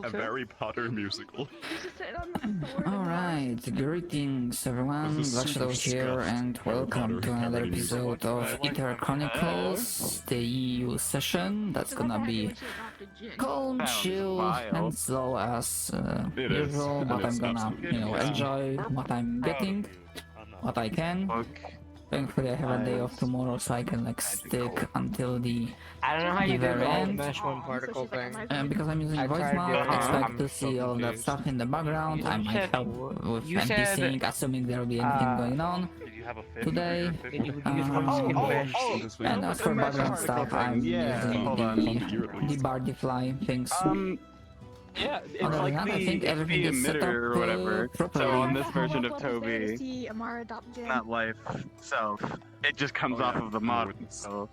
A Harry Potter musical. Alright, greetings everyone, VRChat here, and welcome to another episode of Aether Chronicles, the EU session. That's gonna be calm, chill, and slow as usual, but I'm gonna, enjoy what I'm getting, what I can. Thankfully I have a day off tomorrow, so I can stick until the I don't know how you do very the end. mesh one particle thing. And because I'm using VoiceMod, expect to see all that stuff in the background. I might help with NPCing, assuming there will be anything going on today. And as for background stuff, I'm using the Bardify things. Yeah, it's like I think everything is set up or whatever. So on this version of Toby, not life, so it just comes off of the model. So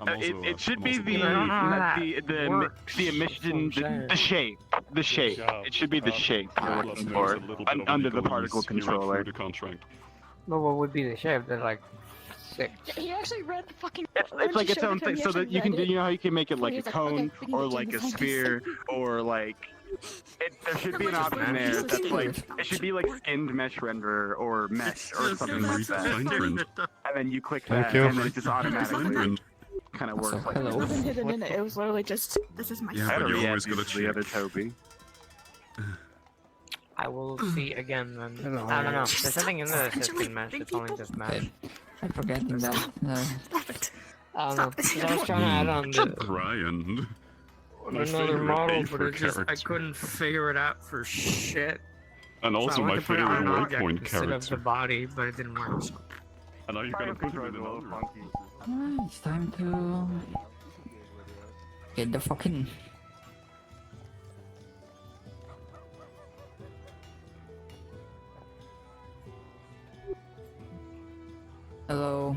it should be the emission, the shape. It should be the shape you're looking for under the particle controller. But what would be the shape? They're like 6. He actually read the fucking. It's like its own thing, so that you can do. You know how you can make it like a cone or like a sphere or like. There should be an option there that's like it should be like skinned mesh renderer or mesh or something like that. And then you click that, and then it just automatically kind of works like There was nothing hidden in it. It was literally just this is my. Yeah, but you always gotta the other Toby. I will see again then. I don't know. There's something in there that says skin mesh. It's only just mesh. I'm forgetting that. I don't know. I was trying to add on the Brian. another model, but it just I couldn't figure it out for shit. And also so I my went to put it on favorite an waypoint object instead character. of the body, but it didn't work. So. And now you're gonna put him in another. It's time to get the fucking. Hello.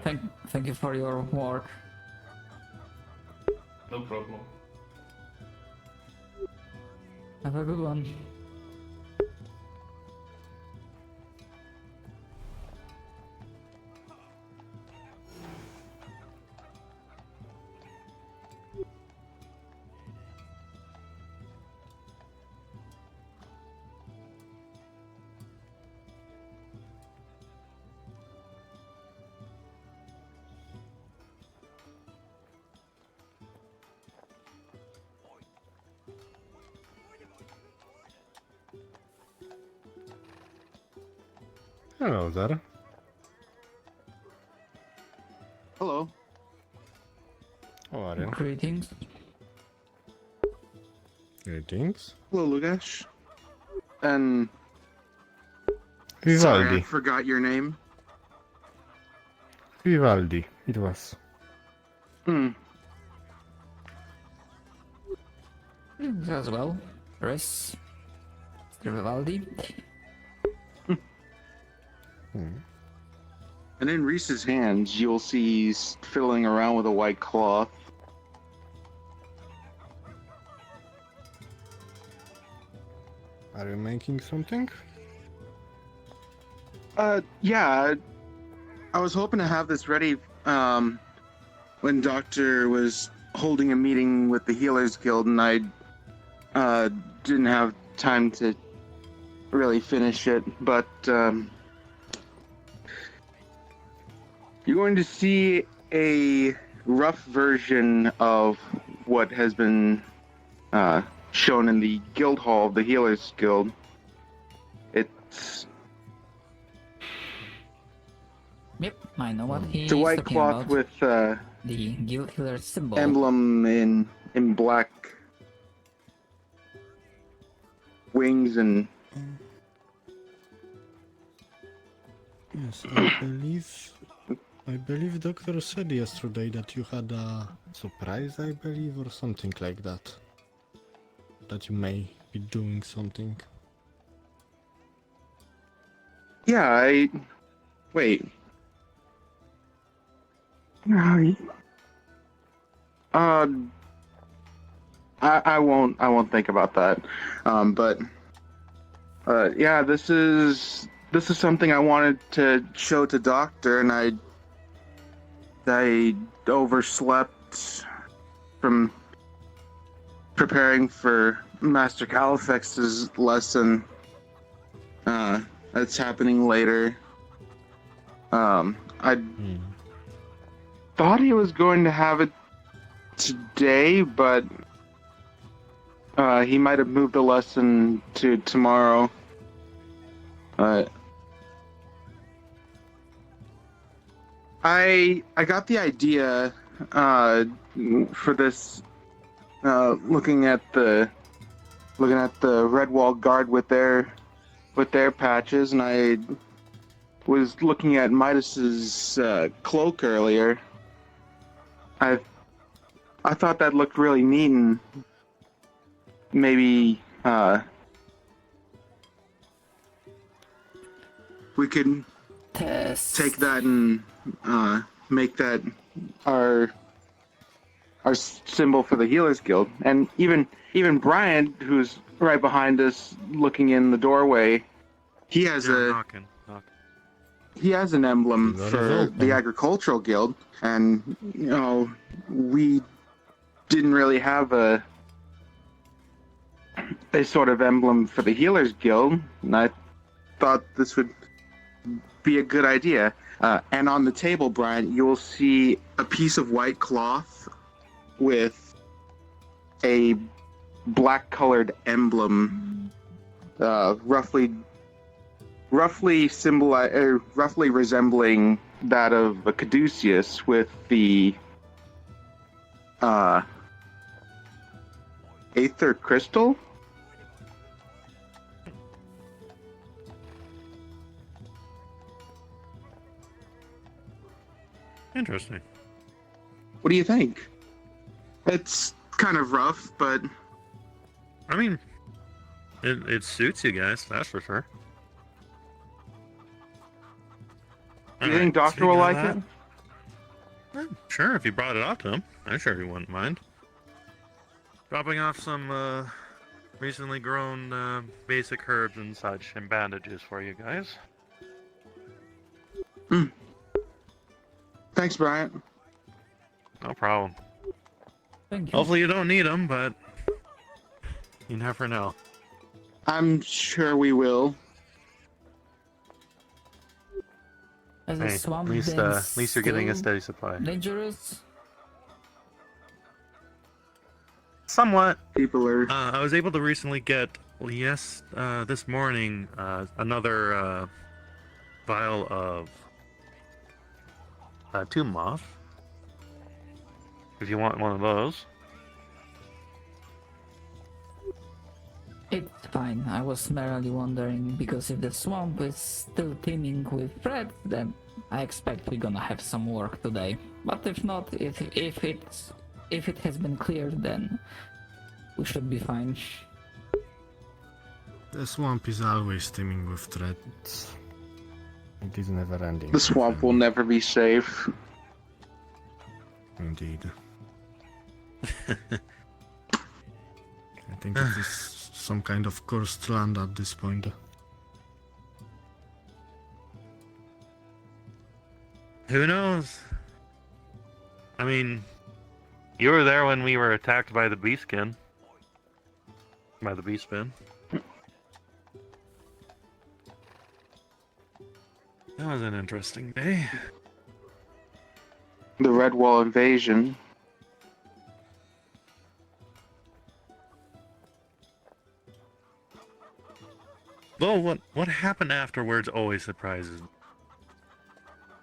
Thank you for your work. No problem. Have a good one. Hello there. Hello. How are you? Greetings. Greetings. Hello, Lugash. And Vivaldi. sorry, I forgot your name. Vivaldi, it was. As well. Res. Vivaldi. And in Reese's hands, you'll see he's fiddling around with a white cloth. Are you making something? Yeah. I was hoping to have this ready, when Doctor was holding a meeting with the Healers Guild, and I, didn't have time to really finish it, but, you're going to see a rough version of what has been shown in the Guild Hall of the Healers Guild. Yep, I know what he's It's a white talking cloth about. with The Guild Healer symbol. emblem in black wings and. Yes, I believe Doctor said yesterday that you had a surprise, I believe, or something like that. That you may be doing something. Yeah, wait. I won't think about that. Yeah, this is something I wanted to show to Doctor, and I overslept from preparing for Master Califex's lesson. That's happening later. I thought he was going to have it today, but he might have moved the lesson to tomorrow. I got the idea for this, looking at the Red Wall Guard with their patches, and I was looking at Midas's cloak earlier. I thought that looked really neat, and maybe we could take that and make that our symbol for the Healers Guild. And even Brian, who's right behind us looking in the doorway, he has knocking. He has an emblem for the Agricultural Guild, and we didn't really have a sort of emblem for the Healers Guild, and I thought this would be a good idea. And on the table, Brian, you'll see a piece of white cloth with a black-colored emblem, roughly resembling that of a caduceus, with the Aether crystal. Interesting. What do you think? It's kind of rough, but I mean, it suits you guys, that's for sure. do you think Doctor will like it? Sure, if you brought it up to him, I'm sure he wouldn't mind. Dropping off some recently grown basic herbs and such, and bandages for you guys. Thanks, Brian. No problem. Thank you. Hopefully you don't need them, but you never know. I'm sure we will. As Hey, a swamp at least you're getting a steady supply. Dangerous. Somewhat. People are. I was able to recently get, this morning, another vial of tomb moth. If you want one of those. It's fine. I was merely wondering, because if the swamp is still teeming with threats, then I expect we're gonna have some work today. But if not, if it has been cleared, then we should be fine. The swamp is always teeming with threats. It is never ending. The swamp will never be safe. Indeed. I think it is some kind of cursed land at this point. Who knows? I mean, you were there when we were attacked by the beastskin. By the beastman. That was an interesting day. The Red Wall invasion. Well, what happened afterwards always surprises me.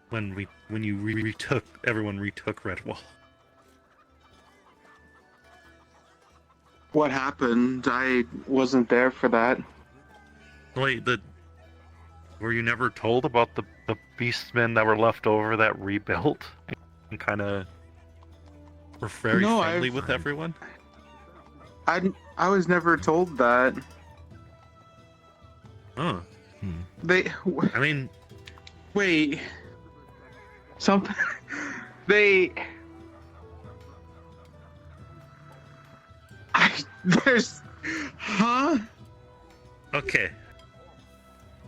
When everyone retook Red Wall. What happened? I wasn't there for that. Wait, were you never told about the beastmen that were left over that rebuilt and kind of were very friendly with everyone? I was never told that. Oh. I mean, wait. Something. There's. Huh? Okay.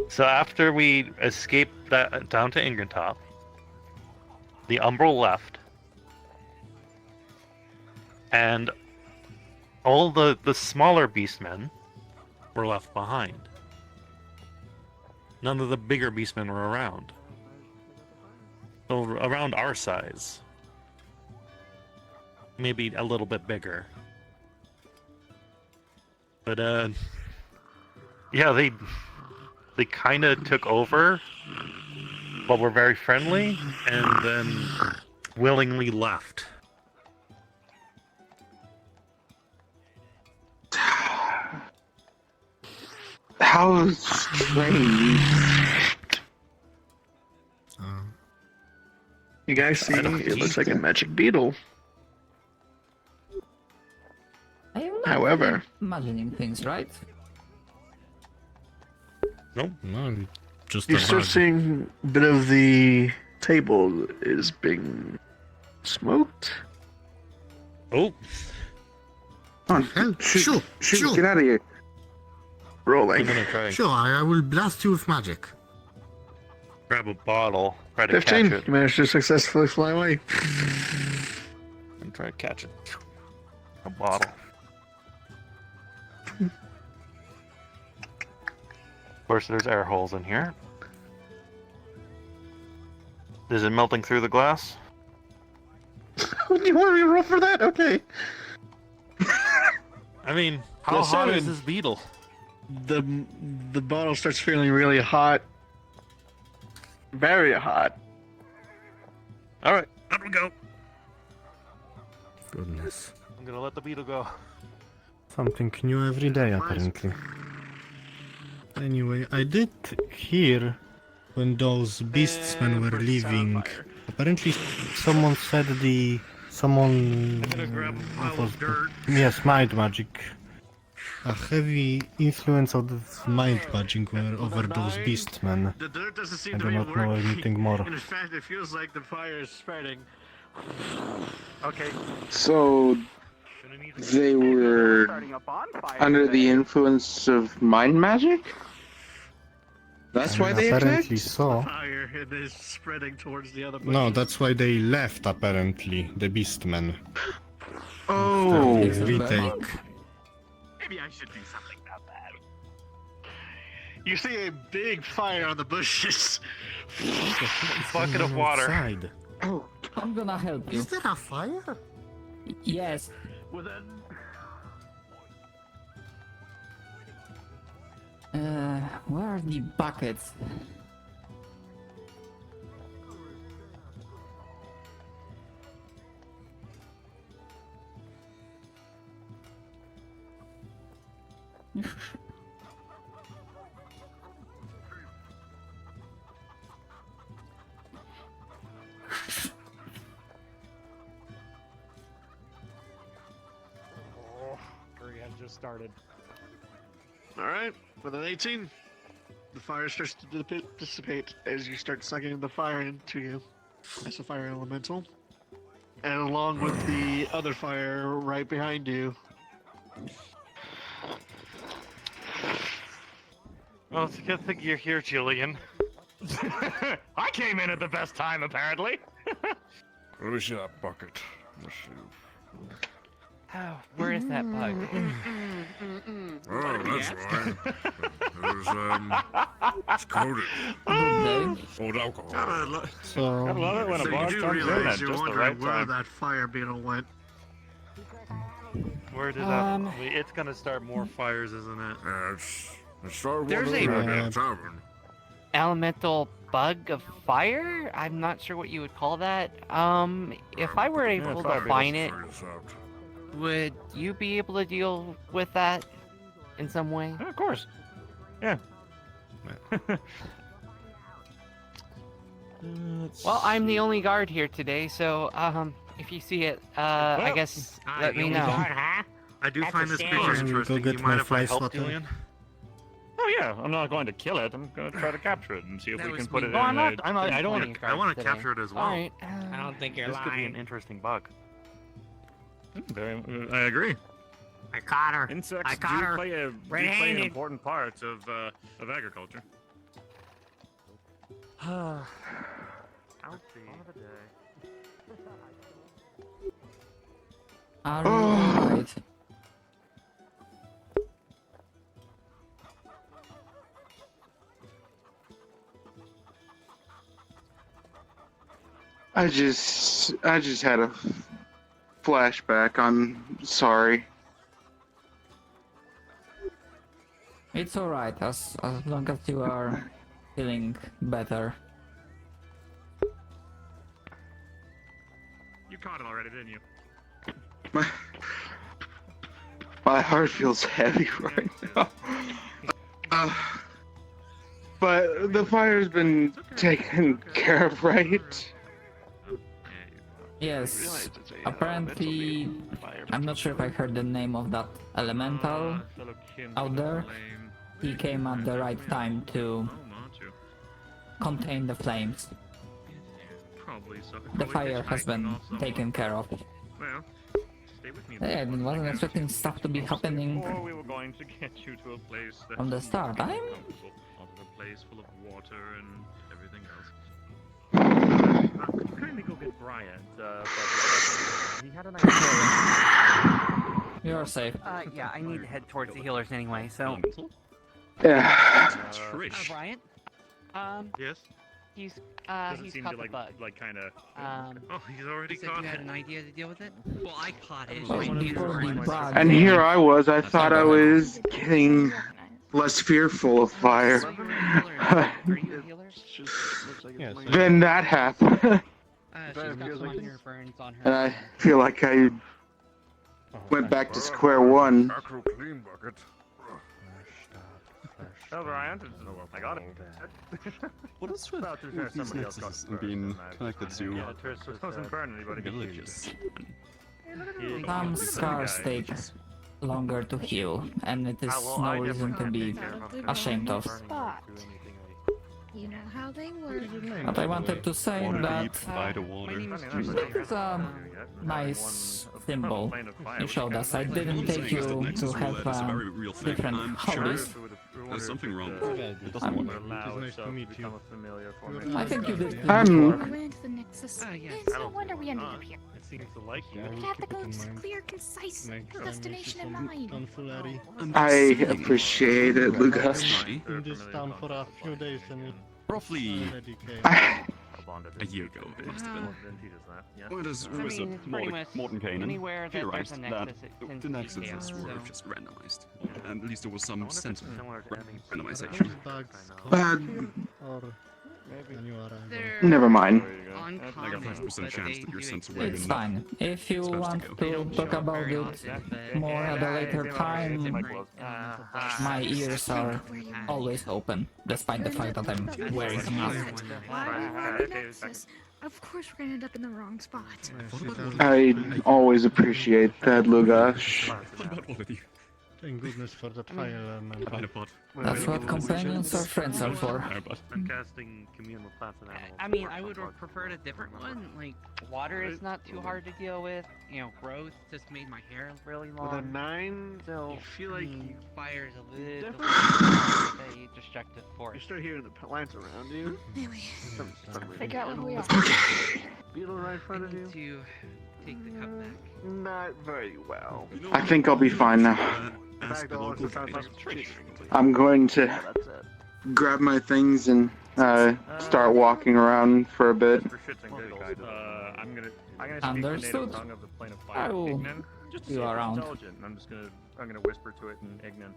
So after we escaped down to Ingentop, the Umbral left, and all the smaller beastmen were left behind. None of the bigger beastmen were around. So around our size. Maybe a little bit bigger. But yeah, they kind of took over, but were very friendly, and then willingly left. How strange. You guys see? It looks like a magic beetle. I am not However, imagining things, right? Nope. No, just you a start bug. seeing a bit of the table is being smoked. Oh, Come on, shoot, get out of here. I'm Rolling. gonna try and Sure, I will blast you with magic. grab a bottle, try to 15. catch it, You managed to successfully fly away. and try to catch it. A bottle. Of course, there's air holes in here. Is it melting through the glass? You want me to roll for that? Okay. I mean, how The hot is seven. this beetle? The bottle starts feeling really hot. Very hot. All right, let him go. Goodness. I'm gonna let the beetle go. Something new every day, apparently. Anyway, I did hear when those beastsmen were leaving. Apparently, someone said someone. I'm gonna grab a what pile was of dirt. Yes, mind magic. A heavy influence of this mind magic were over those beastmen. The dirt doesn't seem I to do be not know working. anything more. In fact, it feels like the fire is spreading. Okay. So they were Starting a bonfire under the today. influence of mind magic? That's why they apparently attacked? so. Fire it is spreading towards the other. No, that's why they left. Apparently, the beastmen. Oh, Retake. Maybe I should do something about that. You see a big fire on the bushes. Bucket of water. Outside. oh, I'm gonna help you. Is there a fire? Yes. With a Where are the buckets? just started. Alright, with an 18, the fire starts to dissipate as you start sucking the fire into you as a fire elemental. And along with the other fire right behind you. Well, it's a good thing you're here, Julian. I came in at the best time, apparently. Let me see that bucket. Let's see. Oh, where is that bug? Oh, that's why. It was, it's coated. Okay. Old alcohol. So, So you do realize you're just the wondering right where time. that fire beetle went. Where did Um, that? It's gonna start more fires, isn't it? Yeah, it started There's one a- over at the tavern. Elemental bug of fire? I'm not sure what you would call that. If I were able to find it, Figure this out. would you be able to deal with that in some way? Of course. Yeah. Well, I'm the only guard here today, so if you see it, I guess let me know. I do That's find a this shame. creature Can we go interesting. get You my mind if I fly help, swatter? Julian? Oh yeah, I'm not going to kill it. I'm going to try to capture it and see if That we was can put me. it No, in I'm not- a... I don't want Plenty to. I want to today. capture it as well. Alright. I don't think you're This could be an lying. interesting bug. I agree. I caught her. Insects I caught her play an red-handed. important part of agriculture. Alright. I just had a flashback. I'm sorry. It's alright, as long as you are feeling better. You caught it already, didn't you? My heart feels heavy right now. But the fire's been taken care of, right? Yes, apparently, I'm not sure if I heard the name of that elemental out there. He came at the right time to contain the flames. The fire has been taken care of. Well, stay with me. Yeah, I wasn't expecting stuff to be happening Or we were going to get you to a place that from the start. a place full of water and everything else. Kindly go get Bryant, but he had an idea. You're safe. Yeah, I need to head towards the healers anyway, so... Yeah. Trish. Bryant? Yes? He's Doesn't seem caught to the bug. like kind of. Oh, he's already You said caught you had it. an idea to deal with it? Well, I caught it. Well, before the bug, And here I was. I thought I was getting less fearful of fire. So you're a healer. Are you a healer? Yes. Then that happened. She's got some minor burns on her. And I feel like I went back to square one. Clean bucket. Oh, Bryant, I got it. What is with these nexuses and being connected to Yeah, it doesn't burn anybody. villages? some scars take longer to heal, and it is no reason to be ashamed of. You know how they work. But I wanted to say that By the water. this is a nice symbol you showed us. I didn't take you to have different hobbies. There's something wrong. It doesn't I'm- work. It is nice to meet you. I think you did I'm- good We went to the Nexus. Oh, yes. It's no wonder we ended up here. It seems to like you. I We will have the keep it in goal's mind. clear, concise Next time destination in we see mind. some tomfoolery I appreciate it, Lucas. in this town for a few days and it Roughly already came. a year ago, it must have been. When I was mean, a it's pretty much Morton Kanan anywhere that there's theorized a that nexus, it tends the to be nexuses chaos, were so... just randomized. And at least there was some sense of Those randomization. bugs Uh, or when you arrive. They're never mind. uncommon, I got 5% but chance they that your do sense of exist. It's fine. If you Supposed to want go. They to don't talk show up about very it often, but more at a later time, different elemental bugs. my ears are always open, despite the fact that I'm wearing a mask. Why are we in the Nexus? Of course we're gonna end up in the wrong spot. Yes, it has I always appreciate that, Lugash. What about all of you? Thank goodness for that fire element. Find a pot. That's what companions or friends are for. Fire pot. I'm casting communal plants and animals. I mean, I would have preferred a different one. Like, Water is not too hard to deal with. You know, growth just made my hair really long. 9, So, I feel like fire's a little definitely- a destructive you force. start hearing the plants around you. Anyway, Some figure out who we are. beetle right in I front of need you. to take the cup back. Not very well. I think I'll be fine now. Ask the local guide. I'm going to Yeah, that's it. grab my things and start walking around for a bit. For shits and giggles, I'm gonna speak the Understood. native tongue of the plane of I fire. will Ignan. Just to be see if it's around. intelligent. And I'm gonna whisper to it in Ignan.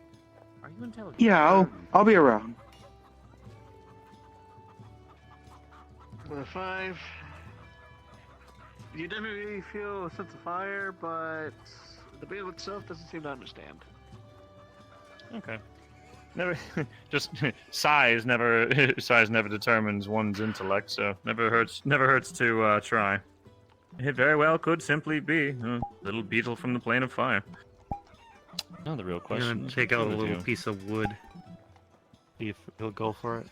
Are you intelligent? Yeah, I'll be around. With a 5, you definitely feel a sense of fire, but the beetle itself doesn't seem to understand. Okay. Never, just size never determines one's intellect, so never hurts to try. It very well could simply be a little beetle from the plane of fire. Now the real I'm question. gonna is take what out a to little do. piece of wood. See if he'll go for it.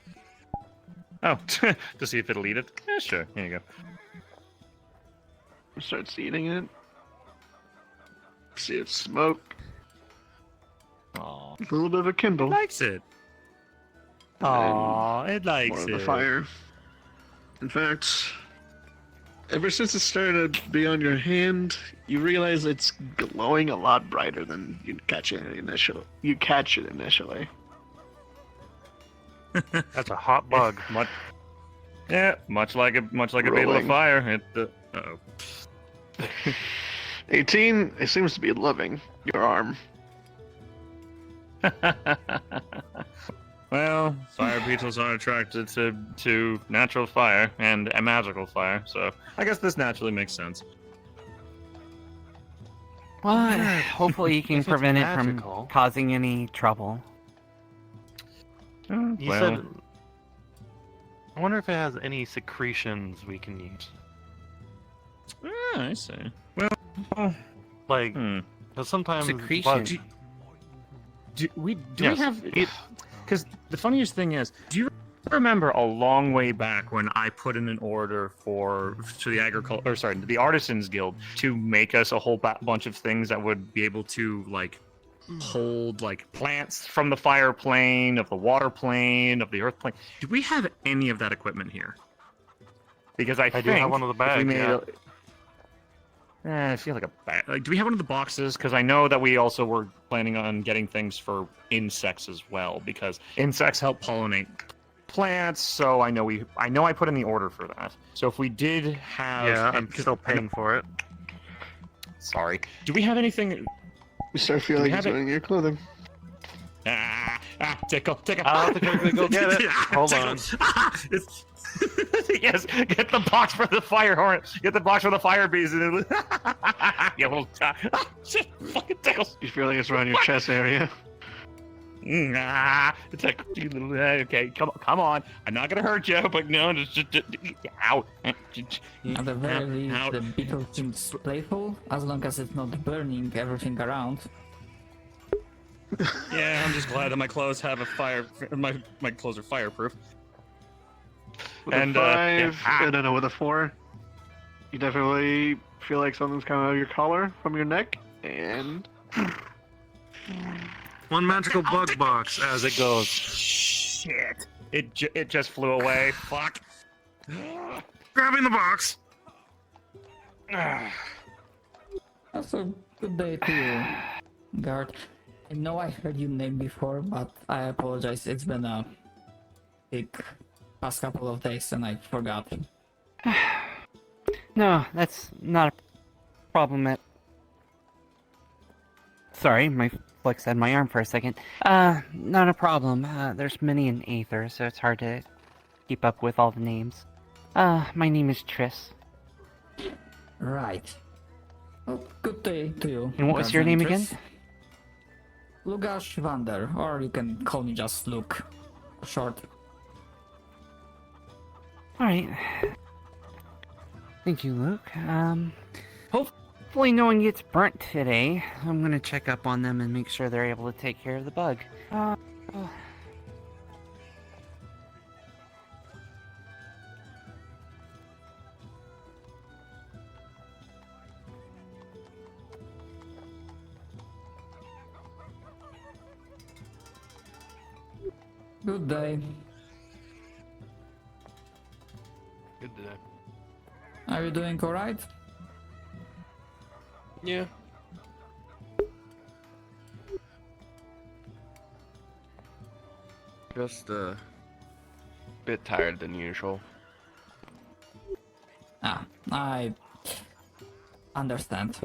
Oh, to see if it'll eat it. Yeah, sure. Here you go. Starts eating it. See it smoke. Aww. A little bit of a kindle. Likes it. Aww, it likes More of it. the fire. In fact, ever since it started to be on your hand, you realize it's glowing a lot brighter than you catch it initially. That's a hot bug. Yeah, much like a beetle of Rolling. fire. Uh-oh. 18. It seems to be loving your arm. Well, fire beetles are attracted to natural fire and a magical fire, so I guess this naturally makes sense. Well, hopefully you can If it's prevent it magical. from causing any trouble. You Well, said. I wonder if it has any secretions we can use. I see. Well, Like, hmm. 'cause sometimes Secretion. bugs- Do we Yes, have? it- Because the funniest thing is, do you remember a long way back when I put in an order to the Artisans Guild to make us a whole bunch of things that would be able to like hold like plants from the fire plane, of the water plane, of the earth plane? Do we have any of that equipment here? Because I think do have one of the if we bags, made I feel like a bag. Like, do we have one of the boxes? Because I know that we also were planning on getting things for insects as well, because insects help pollinate plants. So I know I put in the order for that. So if we did have, Yeah, I'm still paying for it. Sorry. Do we have anything? You start Do feeling we like have it's wearing your clothing. Tickle. I'll have to quickly go get it. Hold on. Yes, get the box for the fire hornet. Get the box for the fire bees. And you little shit, fucking tickles. You feel like it's around your chest area. Okay, come on. I'm not gonna hurt you, but no, just ow. At the very least, the beetle seems playful, as long as it's not burning everything around. Yeah, I'm just glad that my clothes have a fire. My clothes are fireproof. With And, a 5, yeah. no, with a 4, you definitely feel like something's coming out of your collar from your neck, and One magical bug box as it goes. Shit! It just flew away. Fuck. Grabbing the box. That's a good day to you, Guard. I know I heard your name before, but I apologize. It's been a big past couple of days and I forgot. No, that's not a problem. Sorry, my flex had my arm for a second. Not a problem. There's many in Aether, so it's hard to keep up with all the names. My name is Triss. Right. Well, good day to you. And what was your name again? Lugash Vander, or you can call me just Luke. Short. Alright. Thank you, Luke. Hopefully no one gets burnt today. I'm gonna check up on them and make sure they're able to take care of the bug. Good day. Good day. Are you doing alright? Yeah. Just a bit tired than usual. Ah, I understand.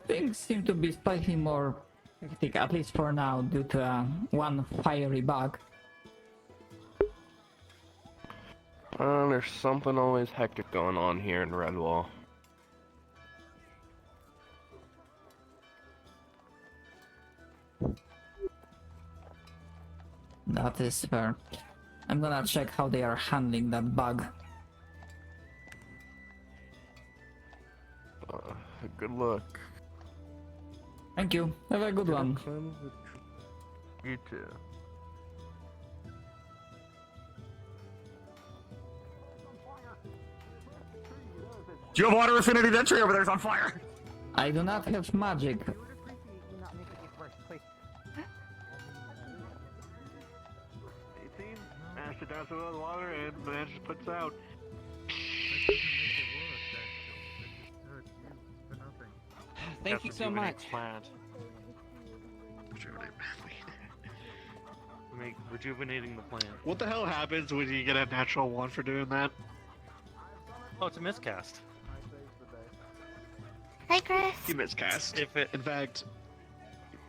Things seem to be slightly more hectic, at least for now, due to one fiery bug. There's something always hectic going on here in Redwall. That is fair. I'm gonna check how they are handling that bug. Good luck. Thank you. Have a good one. You too. Do you have water affinity? That tree over there's on fire. I do not have magic. 18, managed to douse it with water and managed to put it out. Thank you so much. Plant. Joudrey, to make rejuvenating the plant. What the hell happens when you get a natural 1 for doing that? Oh, it's a miscast. Hi, Chris. You miscast. If it, In fact,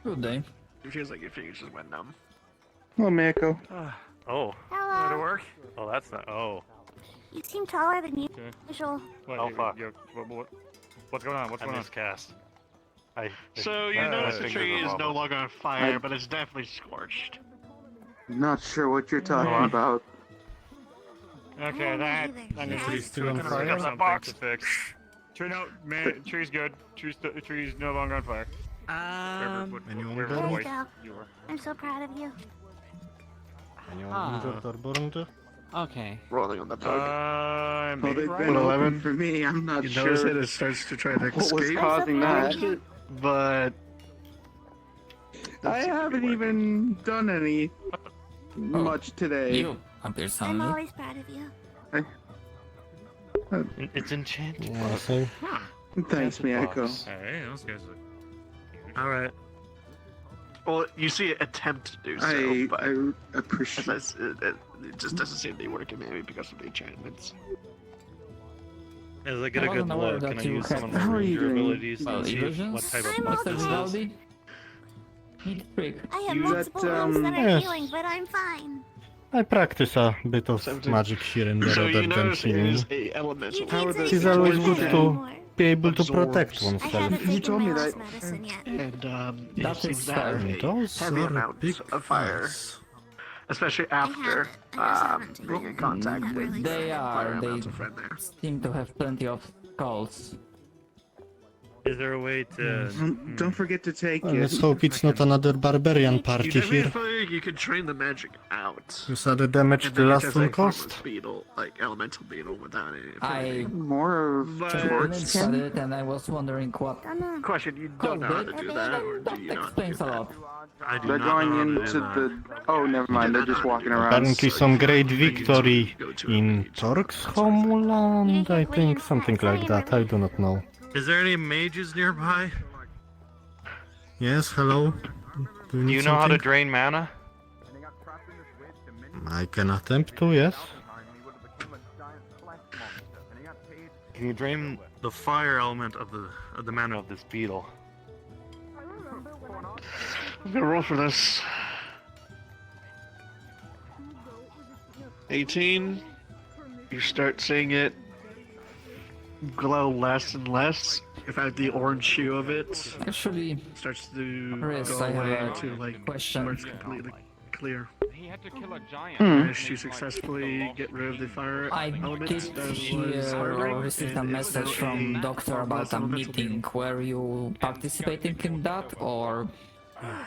Good day. it feels like your fingers just went numb. Hello, Mako. oh, Hello. Did it work? oh, that's not. Oh, You seem taller than usual. What, Oh, fuck. What's going on? What's I going on? miscast. So you Uh, notice my the fingers tree are is no wobbled. longer on fire, but it's definitely scorched. Not sure what you're talking on. about. Okay, Oh, that. neither. I'm Yeah. gonna Tree's still on got fire? something to fix. Tree, no, man, tree's good. Tree's no longer on fire. Anyone Wherever got There you voice go. you were. I'm so proud of you. Anyone injured or burned? Okay. Rolling on the bug. Oh, Maybe. they've What, been 11? open for me. I'm not You sure notice that it starts to try to what was escape, causing I'm that. so proud of you. but I haven't even done any much today. You appear I'm suddenly. always proud of you. It's enchanted. Yeah, so Thanks, Miyako. Hey, those guys look. All right. well, you see it attempt to do so, I but appreciate it just doesn't seem to be working, maybe because of the enchantments. As I get I a good wasn't aware look, that can I you use had- some of my How are you ranger doing? abilities Well, to see illusions? what type of I'm bug also this Mr. is? Vivaldi? Neat trick. I have You- multiple that, wounds that are yes. healing, but I'm fine. I practice a bit of 17. magic here and there So rather you than notice it healing. is a elemental. You How need are to the- It is always use good that to anymore. be able to Absorbs. protect I oneself. haven't You taken told my me last that. medicine yet. And it That seems is to have fair. a Those heavy are amounts big of fire, fires. especially after I just haven't being in taken contact that with really They fire are. They amounts of friend there. seem to have plenty of skulls. Is there a way to? Don't forget to take Well, it. let's hope it's not another barbarian You party definitely here. feel like you can train the magic out. You saw the damage And the then it last does one like harmless caused? beetle, like elemental beetle without any I affinity. More of But- didn't Torch. study it, and I was wondering what Gonna Question, you don't know how to do that, or do you that not do explains a that? lot. I do They're not going know how to do into that. the. Oh, never mind. They're just walking around. Apparently some great victory in Torque's homeland, I think, something like that, I do not know. Is there any mages nearby? Yes, hello? Do need you know how to something? drain mana? I can attempt to, yes. Can you drain the fire element of the mana of this beetle? I'm gonna roll for this. 18. You start seeing it glow less and less. In fact, the orange hue of it Actually, starts to Chris, go I have away a to like question. where it's completely clear. He had to kill a giant. Managed to successfully get rid of the fire I element did that hear was or harboring, received a and it's message now from a Doctor about a elemental meeting. Were you participating in that, or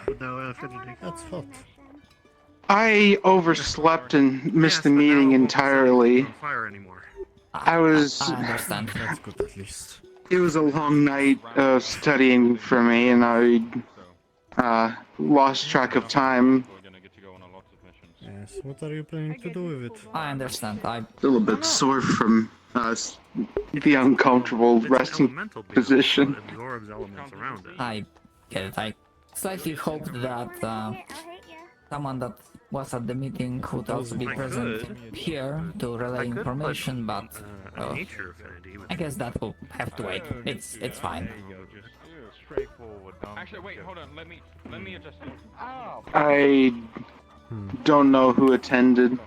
with no affinity. That's hot. I overslept and missed Yes, the but now meeting all of a sudden entirely. it's on fire anymore. I was. I understand. That's good at least. It was a long night of studying for me, and I lost track of time. Yes, what are you planning to do with it? I understand. I Still a bit sore from the uncomfortable It's an resting elemental beetle, so position. it absorbs elements around it. I get it. I slightly hoped that someone that was at the meeting could also be I present could. here to relay I could put, information, but a oh, nature affinity with I guess that will have to wait. It's fine. Actually, wait, hold on. Let me adjust. Oh. I don't know who attended.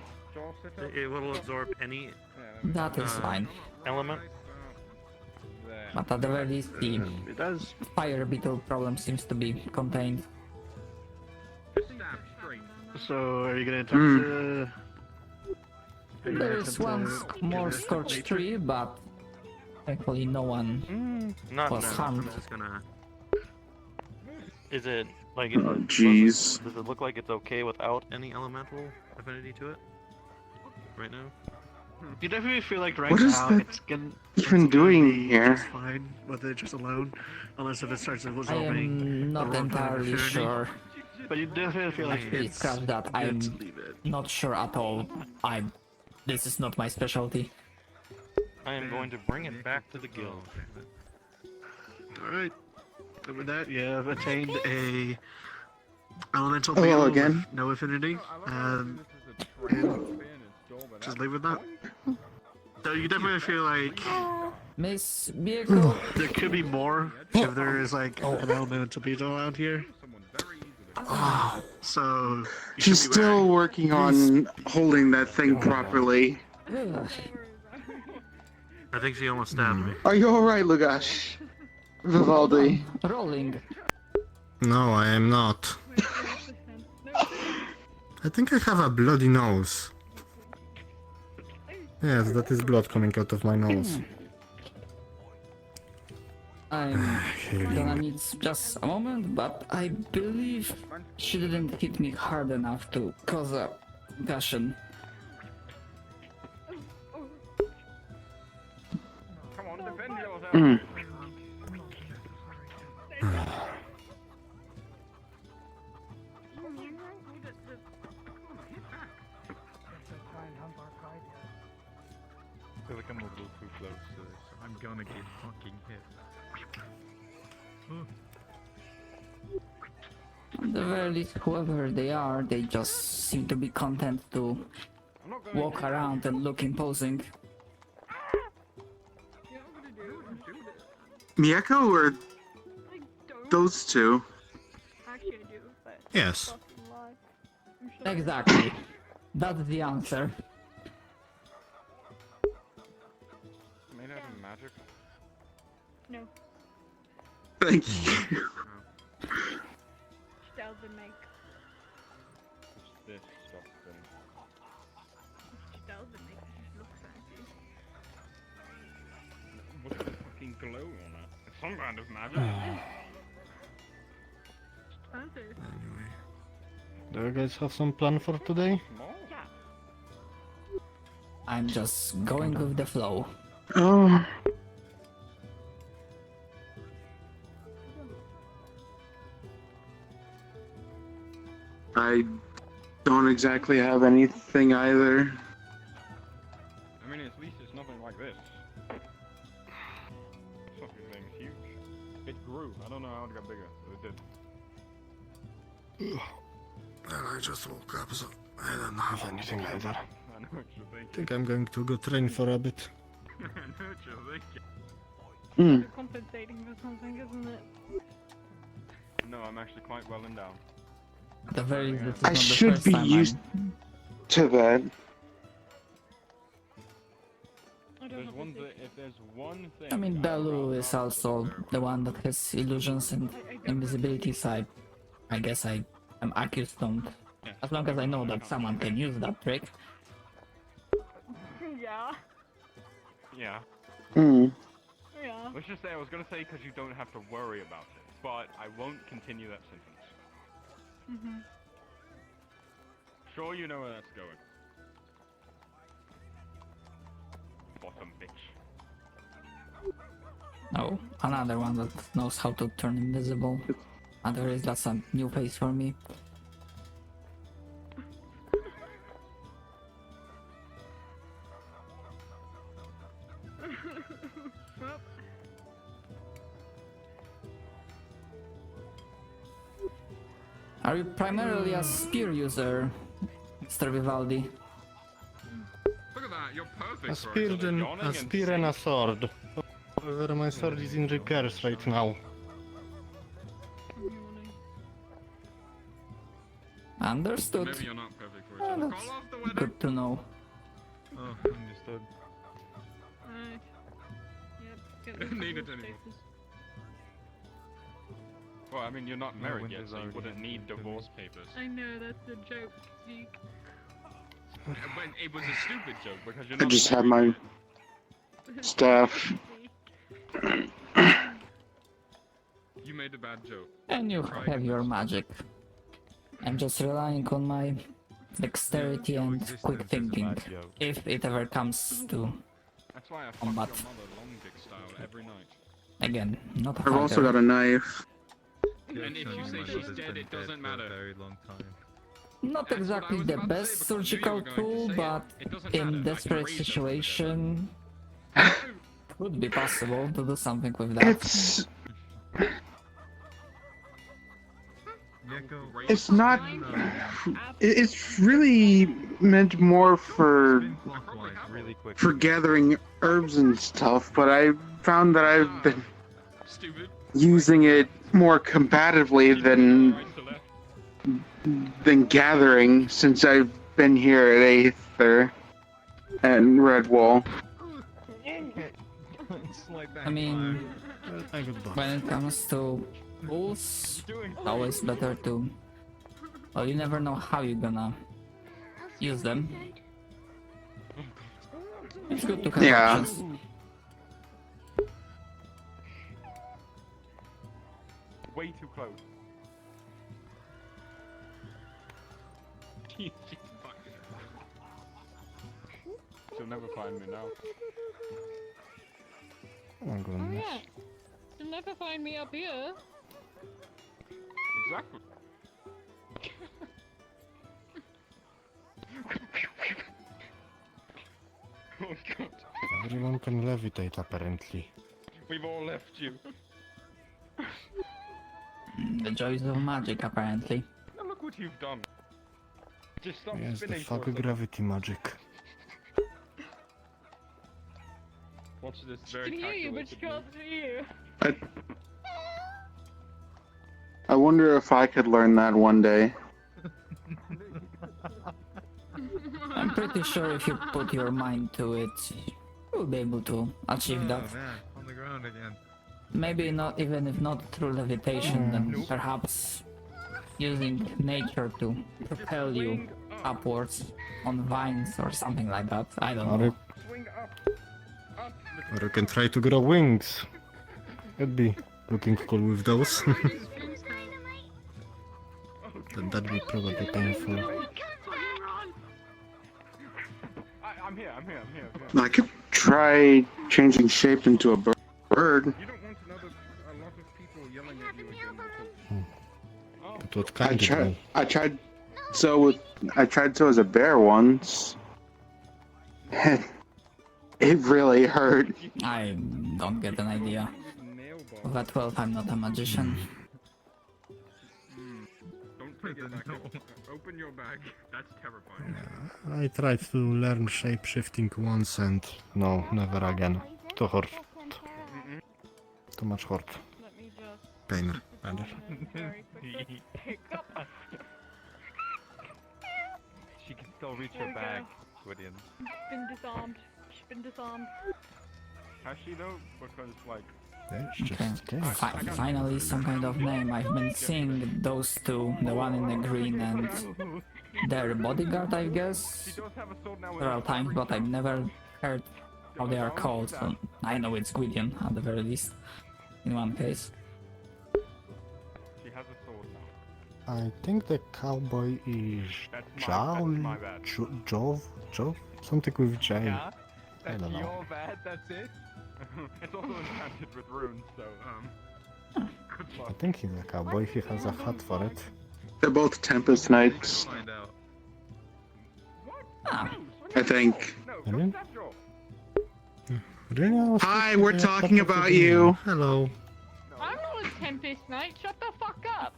It will absorb any That is fine. element. But at the very least, the It does. fire beetle problem seems to be contained. So, are you gonna attempt Hmm. to? are you gonna There is attempt one to get more it? scorched tree, but thankfully no one. Not Was now. harmed. I'm just gonna. Is it like? Oh, jeez. Does it look like it's okay without any elemental affinity to it? Right now. You definitely feel like right What is now that it's gonna even doing be here? just fine with it just alone, unless if it starts I absorbing. am not wrong kind of entirely affinity. sure. But you definitely feel like Actually, it's scratch that. good I'm to leave it. not sure at all. This is not my specialty. I am going to bring it back to the guild. All right. And with that, you have attained a elemental Hello beetle again. with no affinity, and just leave it at that. So you definitely feel like Miss Vehicle. there could be more if there is like an elemental beetle out here. So you She's should be wary. still working on holding that thing properly. I think she almost stabbed me. Are you alright, Lugash? Vivaldi. Rolling. No, I am not. I think I have a bloody nose. Yes, that is blood coming out of my nose. I'm gonna need just a moment, but I believe she didn't hit me hard enough to cause a concussion. Come on, defend yourself. Mm. I feel like I'm a little too close to this. I'm gonna get fucking hit. At the very least, whoever they are, they just seem to be content to walk around and look imposing. Miyako or those two? Actually, I do, but Yes. fucking lie. I'm sure. Exactly. That's the answer. Made out of magic. No, Thank you. she doesn't make. This stuff then. She doesn't make it look fancy. What's the fucking glow on it? It's some kind of magic. Fancy. Do you guys have some plan for today? Small? Yeah. I'm just going with the flow. Oh. I don't exactly have anything either. I mean, at least it's nothing like this. This fucking thing's huge. It grew. I don't know how it got bigger, but it did. Well, I just woke up, so I don't have anything either. I know what you're I thinking. think I'm going to go train for a bit. I know what you're thinking. Hmm. You're compensating for something, isn't it? No, I'm actually quite well endowed. At the very least, this is I not the should first be time used to that. I don't There's have one to thing. If there's one thing. I mean, that I'd Bellu rather is not also prepare the for, one that has illusions and invisibility side. I guess I am accustomed. Yes. As long as I know that someone can use that trick. Yeah. Yeah. Hmm. Yeah. Let's just say I was gonna say because you don't have to worry about it, but I won't continue that sentence. Mhm. Sure, you know where that's going. Bottom bitch. Oh, another one that knows how to turn invisible. And there is that's a new face for me. Well, Are you primarily a spear user, Mr. Vivaldi? Look at that, you're perfect A for spear, it. and, Yawning a and spear and a sword. However, my sword is in repairs right now. I'm yawning. Understood. Maybe you're not perfect for Ah, it. that's Call off the wedding. good to know. Oh, understood. Right. Yep. Get Need it those anymore. papers. Well, I mean, you're not No, married yet, winter's so you already wouldn't in need the divorce papers. I know that's a joke, Zeke. But it was a stupid joke because you're I not just have married my staff. yet. You made a bad joke. And you Try have again your next time. magic. I'm just relying on my dexterity and quick thinking, if it ever comes to, That's why I fuck Combat. your mother long dick style every night. again, not a I've also got fighter. a knife. And if you say she's dead, it doesn't matter. Very long time. Not That's what I exactly was the about to say, best because I knew you surgical were going to tool, say it. but It doesn't matter, I in can desperate raise her from the dead. situation, would be possible to do something with that. It's It's not. It's really meant more for gathering herbs and stuff. But I found that I've been using it more combatively than gathering since I've been here at Aether and Redwall. I mean, when it comes to tools, always better to. Well, you never know how you're gonna use them. It's good to have options. Way too close. She'll never find me now. Oh goodness. yeah. You'll never find me up here. Exactly. Oh god. Everyone can levitate apparently. We've all left you. The joys of magic, apparently. Now look what you've done. Just stop Yes, the spinning. fuck gravity magic. Watch this She very can hear you, but she can't see you. I wonder if I could learn that one day. I'm pretty sure if you put your mind to it, you'll be able to achieve that. Man, on the ground again. Maybe not, even if not through levitation, then perhaps using nature to propel you upwards on vines or something like that. I don't know. Or you can try to grow wings. It'd be looking cool with those. Then that'd be probably painful. I'm here. I could try changing shape into a bird. You don't want a lot of people yelling at you again because... But what kind of one? I tried so as a bear once. It really hurt. I don't get an idea. But 12, I'm not a magician. Don't take it back. Open your bag. That's terrifying. I tried to learn shape-shifting once and no, never again. Too hard. Too much hurt. Let me just Pain, rather. very quickly pick up. She can still reach There her we bag, go. Gwydion. Been disarmed. She's been disarmed. Has she though? Because like... It's just Okay. okay. Finally, some kind of name. I've been seeing those two, the one in the green and their bodyguard, I guess, She does have a sword now with several times, but I've never heard how they are called, so I know it's Gwydion, at the very least, in one case. She has a sword now. I think the cowboy is That's Jowl, my bad. Jove, something with J. Yeah? I That's don't know. your bad, that's it? It's also enchanted with runes, so, good I luck. think he's a cowboy. He has a hat for it. They're both Tempest Knights, Find out. Ah, I think. No, Really? don't stop your... Really? I was Hi, thinking we're about talking what to about do. you. Hello. I'm not a Tempest Knight. Shut the fuck up.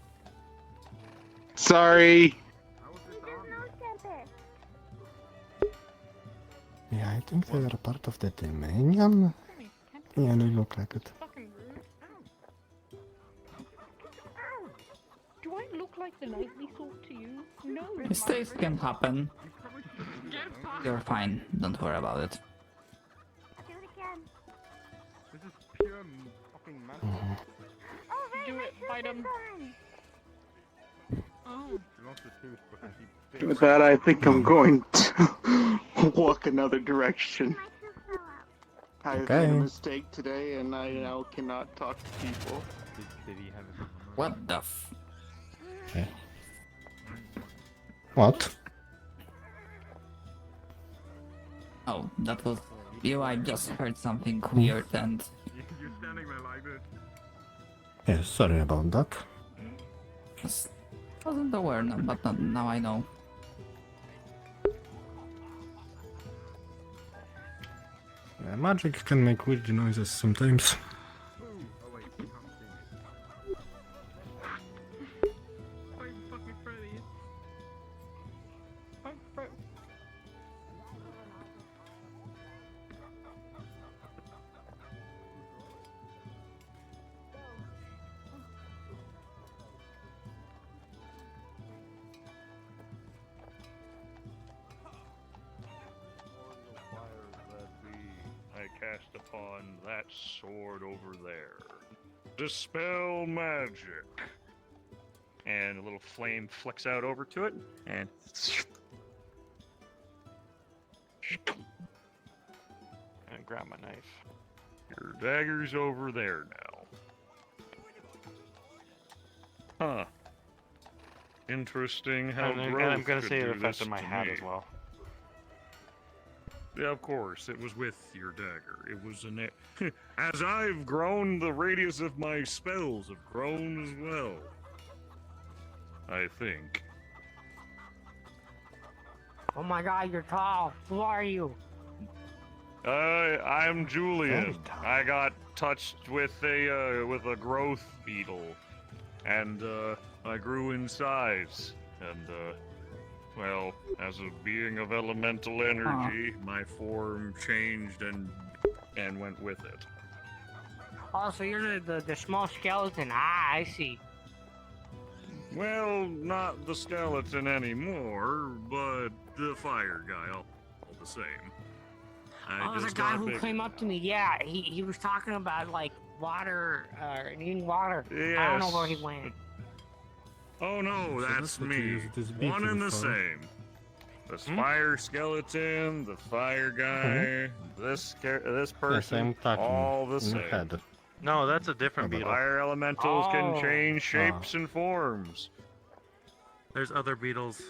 Sorry. Yeah, I think they are part of the Dominion. Yeah, they look like it. Fucking rude. Do I look like the nightly sort to you? No. mistakes can happen. You're fine, don't worry about it. This is pure fucking magic. Do it. Fight him. Oh. She lost a tooth because she bit With that, I think I'm going to walk another direction. I've Okay. made a mistake today, and I now cannot talk to people. Did he have a... What the f... Okay. What? Oh, that was you. I just heard something weird and... You're standing there like this. Yes, sorry about that. Just wasn't aware, no, but now I know. Yeah, magic can make weird noises sometimes. Oh wait, you can't see me. cast upon that sword over there. Dispel magic. And a little flame flicks out over to it, and grab my knife. Your dagger's over there now. Huh. Interesting how and growth I'm gonna could say it do affected this my to hat me. as well. Yeah, of course, it was with your dagger. It was an... As I've grown, the radius of my spells have grown as well. I think. Oh my god, you're tall. Who are you? I'm Julian. I got touched with a growth beetle, and I grew in size. And well, as a being of elemental energy, my form changed and went with it. Oh, so you're the small skeleton. Ah, I see. Well, not the skeleton anymore, but the fire guy, all the same. Oh, the guy who came up to me. Yeah, he was talking about like water, needing water. Yes. I don't know where he went. Oh no, So that's what you me. use this One beacon and the for. same. The fire skeleton, the fire guy, this person, I'm talking all the in same. your head. No, that's a different beetle. Fire elementals Oh. can change shapes and forms. There's other beetles.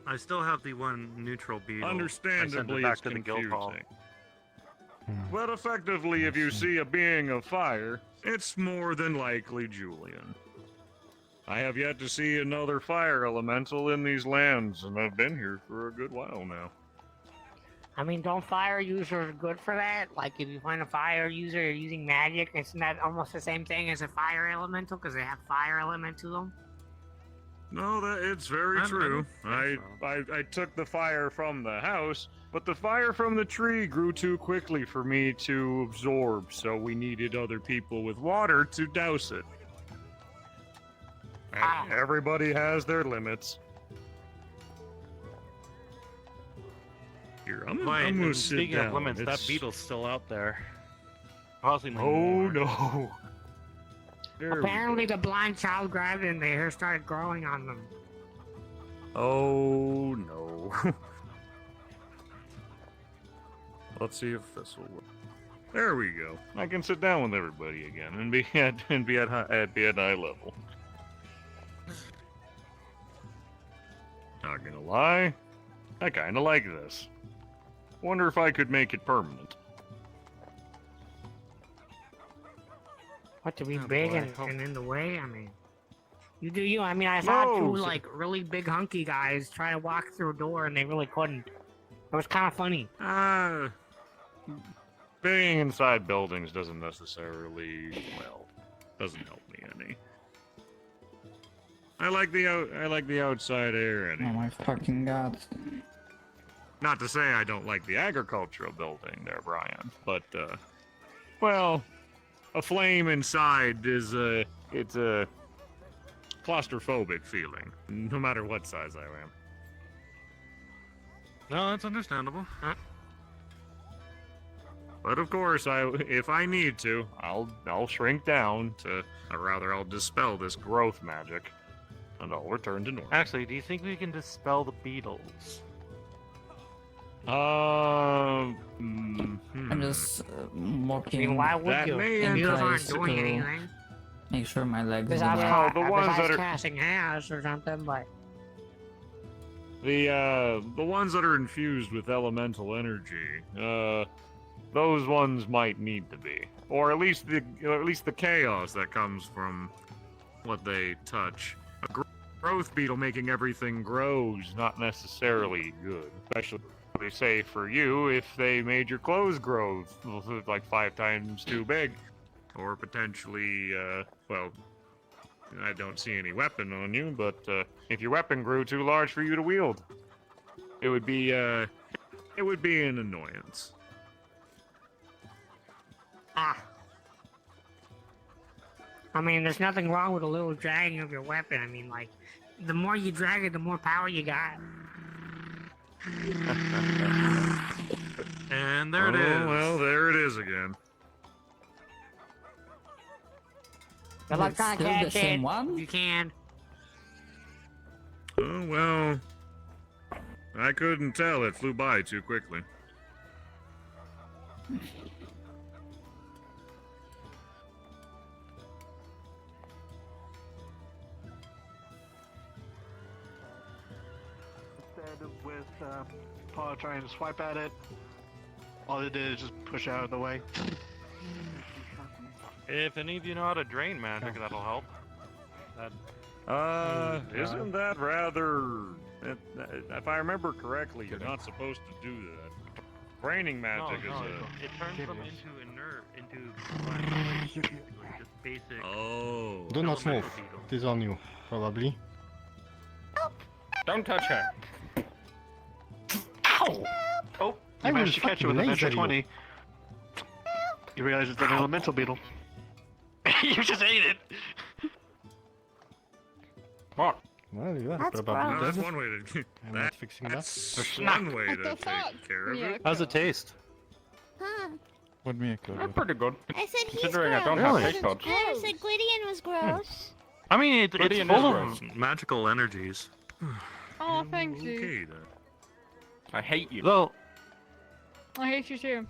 I still have the one neutral beetle. Understandably, I it's sent it back to the guild hall. confusing. But effectively, if you see a being of fire, it's more than likely Julian. I have yet to see another fire elemental in these lands, and I've been here for a good while now. I mean, don't fire users good for that? Like, if you find a fire user using magic, isn't that almost the same thing as a fire elemental? Because they have fire element to them? No, it's very true. I took the fire from the house, but the fire from the tree grew too quickly for me to absorb, so we needed other people with water to douse it. And everybody has their limits. Here, I'm Right, gonna and sit speaking down. of limits, that It's- beetle's still out there. Possibly Oh more. no! There we Apparently, the blind child grabbed it and the hair started growing on them. Oh no. Let's see if this will work. There we go. I can sit down with everybody again and be at eye level. Not gonna lie, I kinda like this. Wonder if I could make it permanent. What, to be Oh, big boy. and in the way? I mean, you do you. I mean, I saw two, No. like, really big hunky guys try to walk through a door and they really couldn't. It was kind of funny. Being inside buildings doesn't necessarily, doesn't help me any. I like the outside air Oh anyway. my fucking god. Not to say I don't like the agricultural building there, Brian, but well, a flame inside is it's a claustrophobic feeling, no matter what size I am. No, that's understandable. But of course, if I need to, I'll shrink down to, or rather, I'll dispel this growth magic, and I'll return to normal. Actually, do you think we can dispel the beetles? I'm just walking. I mean, why would That you? may The beetles aren't place doing to anything. Make sure my legs Besides, don't. the ones that are- casting house or something, but The ones that are infused with elemental energy, those ones might need to be, or at least the chaos that comes from what they touch. A growth beetle making everything grow is not necessarily good, especially say for you if they made your clothes grow like 5 times too big, or potentially well. I don't see any weapon on you, but if your weapon grew too large for you to wield, it would be an annoyance. I mean, there's nothing wrong with a little dragging of your weapon. I mean, like, the more you drag it, the more power you got. And there it is. Well, there it is again. Good luck It's trying to still the catch same it. one? If you can. Oh, well. I couldn't tell. It flew by too quickly. Instead of with Paul trying to swipe at it, all it did is just push it out of the way. If any of you know how to drain magic, that'll help. Isn't that rather... If I remember correctly, you're not supposed to do that. Draining magic is a... It turns them into inert, into just basic... Oh. Do not move. elemental beetle. It is on you, probably. Don't touch her. Ow! Oh, I you will managed to catch it with a fucking natural laser 20. You realize it's an elemental beetle. You just ate it! What? Well, you are That's probably No, gross. that's dead. one way to... I'm not fixing that. That's one way to take care of it. How's it taste? Huh. What Miyako? They're pretty good. I said he's Considering I gross. don't have Really? taste buds. I said Gwydion was gross. I mean, it's Gwydion full is of gross. magical energies. Oh, thank you. Okay, then. I hate you. Though, I hate you too.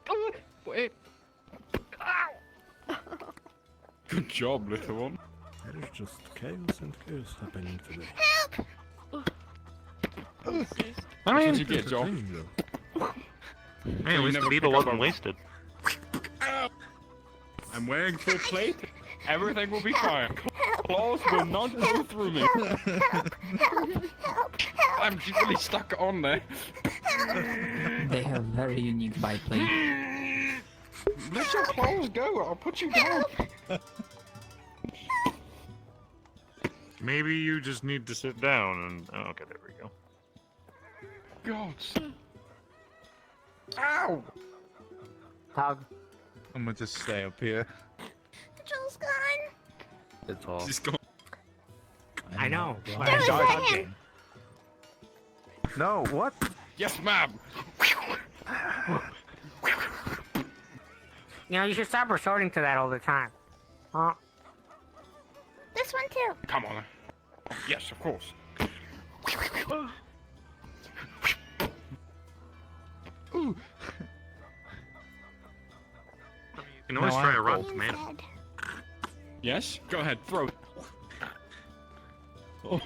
Oh, wait. Good job, little one. There is just chaos and chaos happening today. I mean, you get, Joe. hey, at You least never the beetle pick up wasn't on- wasted. I'm wearing full plate. Everything will be fine. Claws will not go through me. I'm really stuck on there. They have very unique biplane. Let your claws go. I'll put you down. Maybe you just need to sit down and... Oh, okay, there we go. God. Ow! Tug. I'm gonna just stay up here. Joel's gone. It's all. She's gone. I know. Joe, is that him? No, what? Yes, ma'am. You know, you should stop resorting to that all the time. Huh? This one too. Come on. Yes, of course. You can always try a rotten Gwydion tomato. said. Yes? Go ahead, throw it. Oh.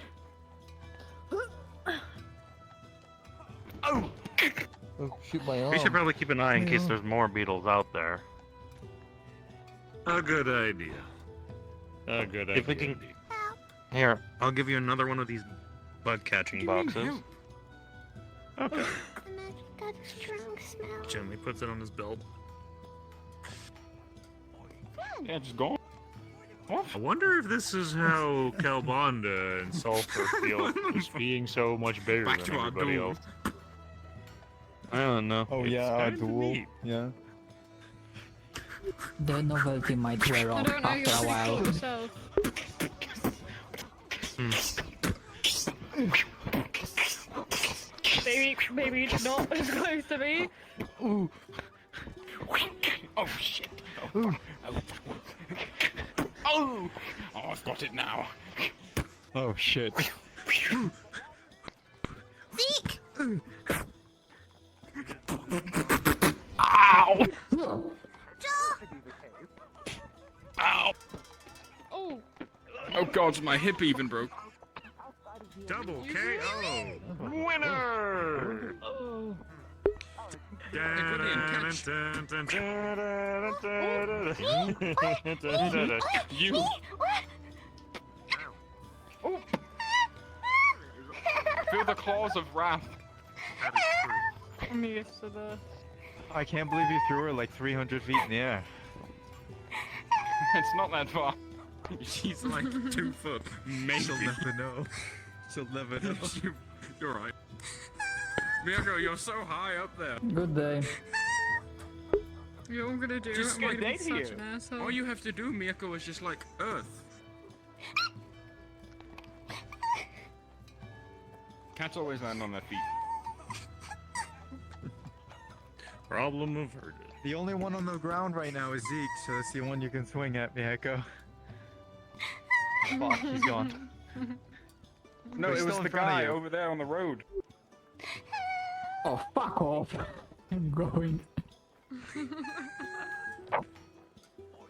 Oh! Oh, shoot my We should probably keep an eye in case there's more beetles out there. A good idea. A good idea. If we can... Here, I'll give you another one of these bug catching boxes. Okay. The magic got a strong smell. Gently puts it on his belt. Yeah, just gone. What? I wonder if this is how Calbonda and Sulfur feel, just being so much bigger Back than to our everybody duel. else. I don't know. Oh It's yeah, our kinda duel. neat. Yeah. The novelty might wear I off don't know, after you're a while. pretty yourself. Baby, not as close to me. Ooh. Oh shit. Oh. Oh. Oh, I've got it now. Oh shit. Zeke! Ow! Joel! Ow! Oh, Oh god, my hip even broke. Double KO! Winner! oh. You. Oh. Feel the claws of wrath. I'm used to this. I can't believe you threw her like 300 feet in the air. It's not that far. She's like 2 foot. Maybe. She'll never know. She'll never know. You're right. Miyako, you're so high up there. Good day. You know what I'm gonna do? Just I'm get gonna be dead such here. an asshole. All you have to do, Miyako, is just like Earth. Cats always land on their feet. Problem averted. The only one on the ground right now is Zeke, so that's the one you can swing at, Miyako. Fuck, he's gone. No, He's it was still in the front of guy you. over there on the road. Oh, fuck off. I'm going.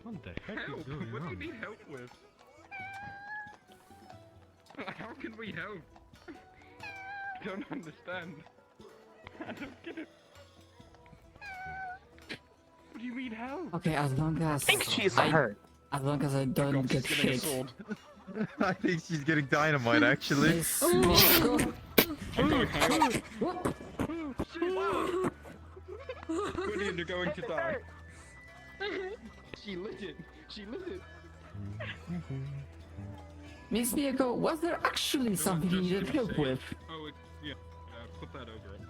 What the heck Help? is going What do you on? need help with? How can we help? I don't understand. I don't get it. What do you mean help? Okay, as long as I think she's hurt. As long as I don't get She's getting a hit. sword. I think she's getting dynamite, actually. Miss Miyako. William, you're going to die. She lit it. She lit it. Miss Miyako, was there actually something you needed help with? Oh, yeah. Put that over it.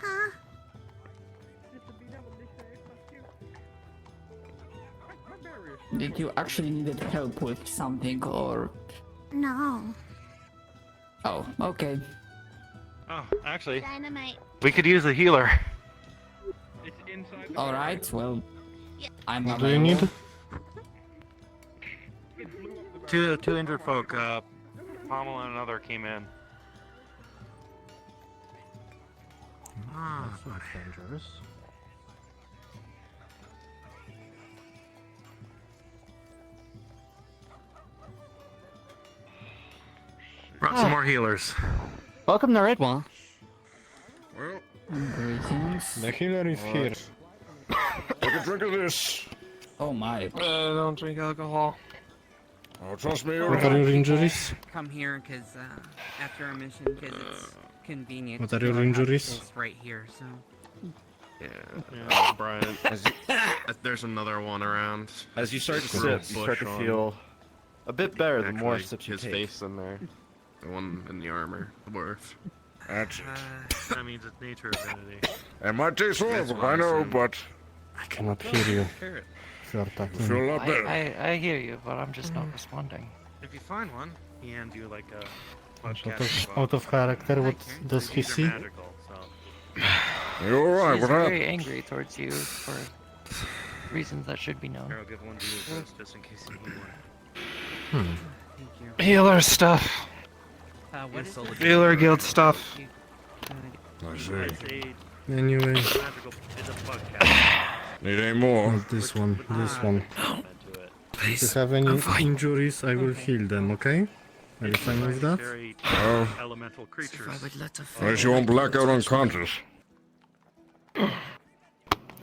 Huh? Did you actually needed help with something or... No. Oh, okay. Oh, actually, Dynamite. we could use a healer. It's inside the Alright, well... I'm What do you need? Two injured folk. Pommel and another came in. That's not dangerous. Brought some more healers. Welcome to Redwall. Well, Greetings. The healer is here. Take a drink of this. Oh my. don't drink alcohol. Oh, trust me. What are your injuries? Come here, cause after our mission, cause it's convenient. What are your injuries? It's right here, so. Yeah, Brian. There's another one around. As you start to Just a sip, little you start to bush on- feel a bit better the more Actually, sips you his take. face in there. The one in the armor. The worst. That's it. That means it's nature affinity. It might taste horrible, I know, but I cannot hear you. If you're attacking me. Feel a lot better. I hear you, but I'm just not responding. If you find one, he hands you like a Out of character, what does he These are see? magical, so. You're alright, She's what very happened? angry towards you for reasons that should be known. Here, I'll give one to you first, just in case you need one. Healer stuff. What is it? Healer guild stuff. I see. Aid, Anyway, magical, it's a bug cat. need any more? This one, this one. If you have any injuries, I will heal them, okay? Are you fine with that? Very Oh. elemental creatures. Unless you won't black out unconscious.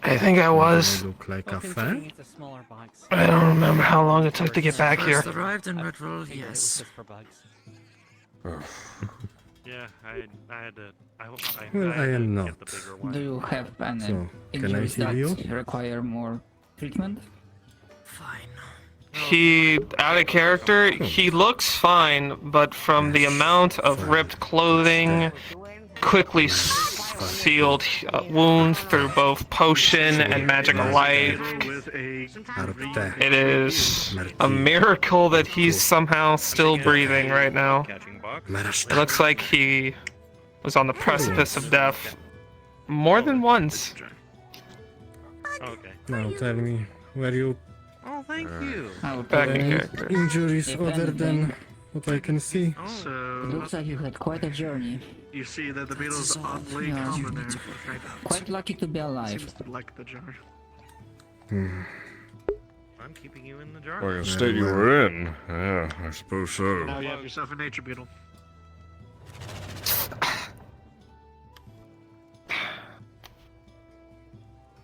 I think I was. I look like a fan? It's a smaller box. I don't remember how long it took to get back here. Arrived in Redwall, yes. Yeah, I had to. Well, I am had to not. get the bigger one. Do you have any So, can I injuries heal that you? require more treatment? He, out of character, he looks fine, but from the amount of ripped clothing, quickly sealed wounds through both potion and magical light, it is a miracle that he's somehow still breathing right now. It looks like he was on the precipice of death more than once. Okay. Now tell me, were you Oh, thank you. Back in any character. injuries If other than anything, what I can see? Oh. it So looks like you had quite a journey. you see that the beetle's oddly Yeah. common there. Quite lucky to be alive. Seems to like the jar. Hmm. I'm keeping you in the jar. Well, the state you were in. Yeah, I suppose so. Now you have yourself a nature beetle.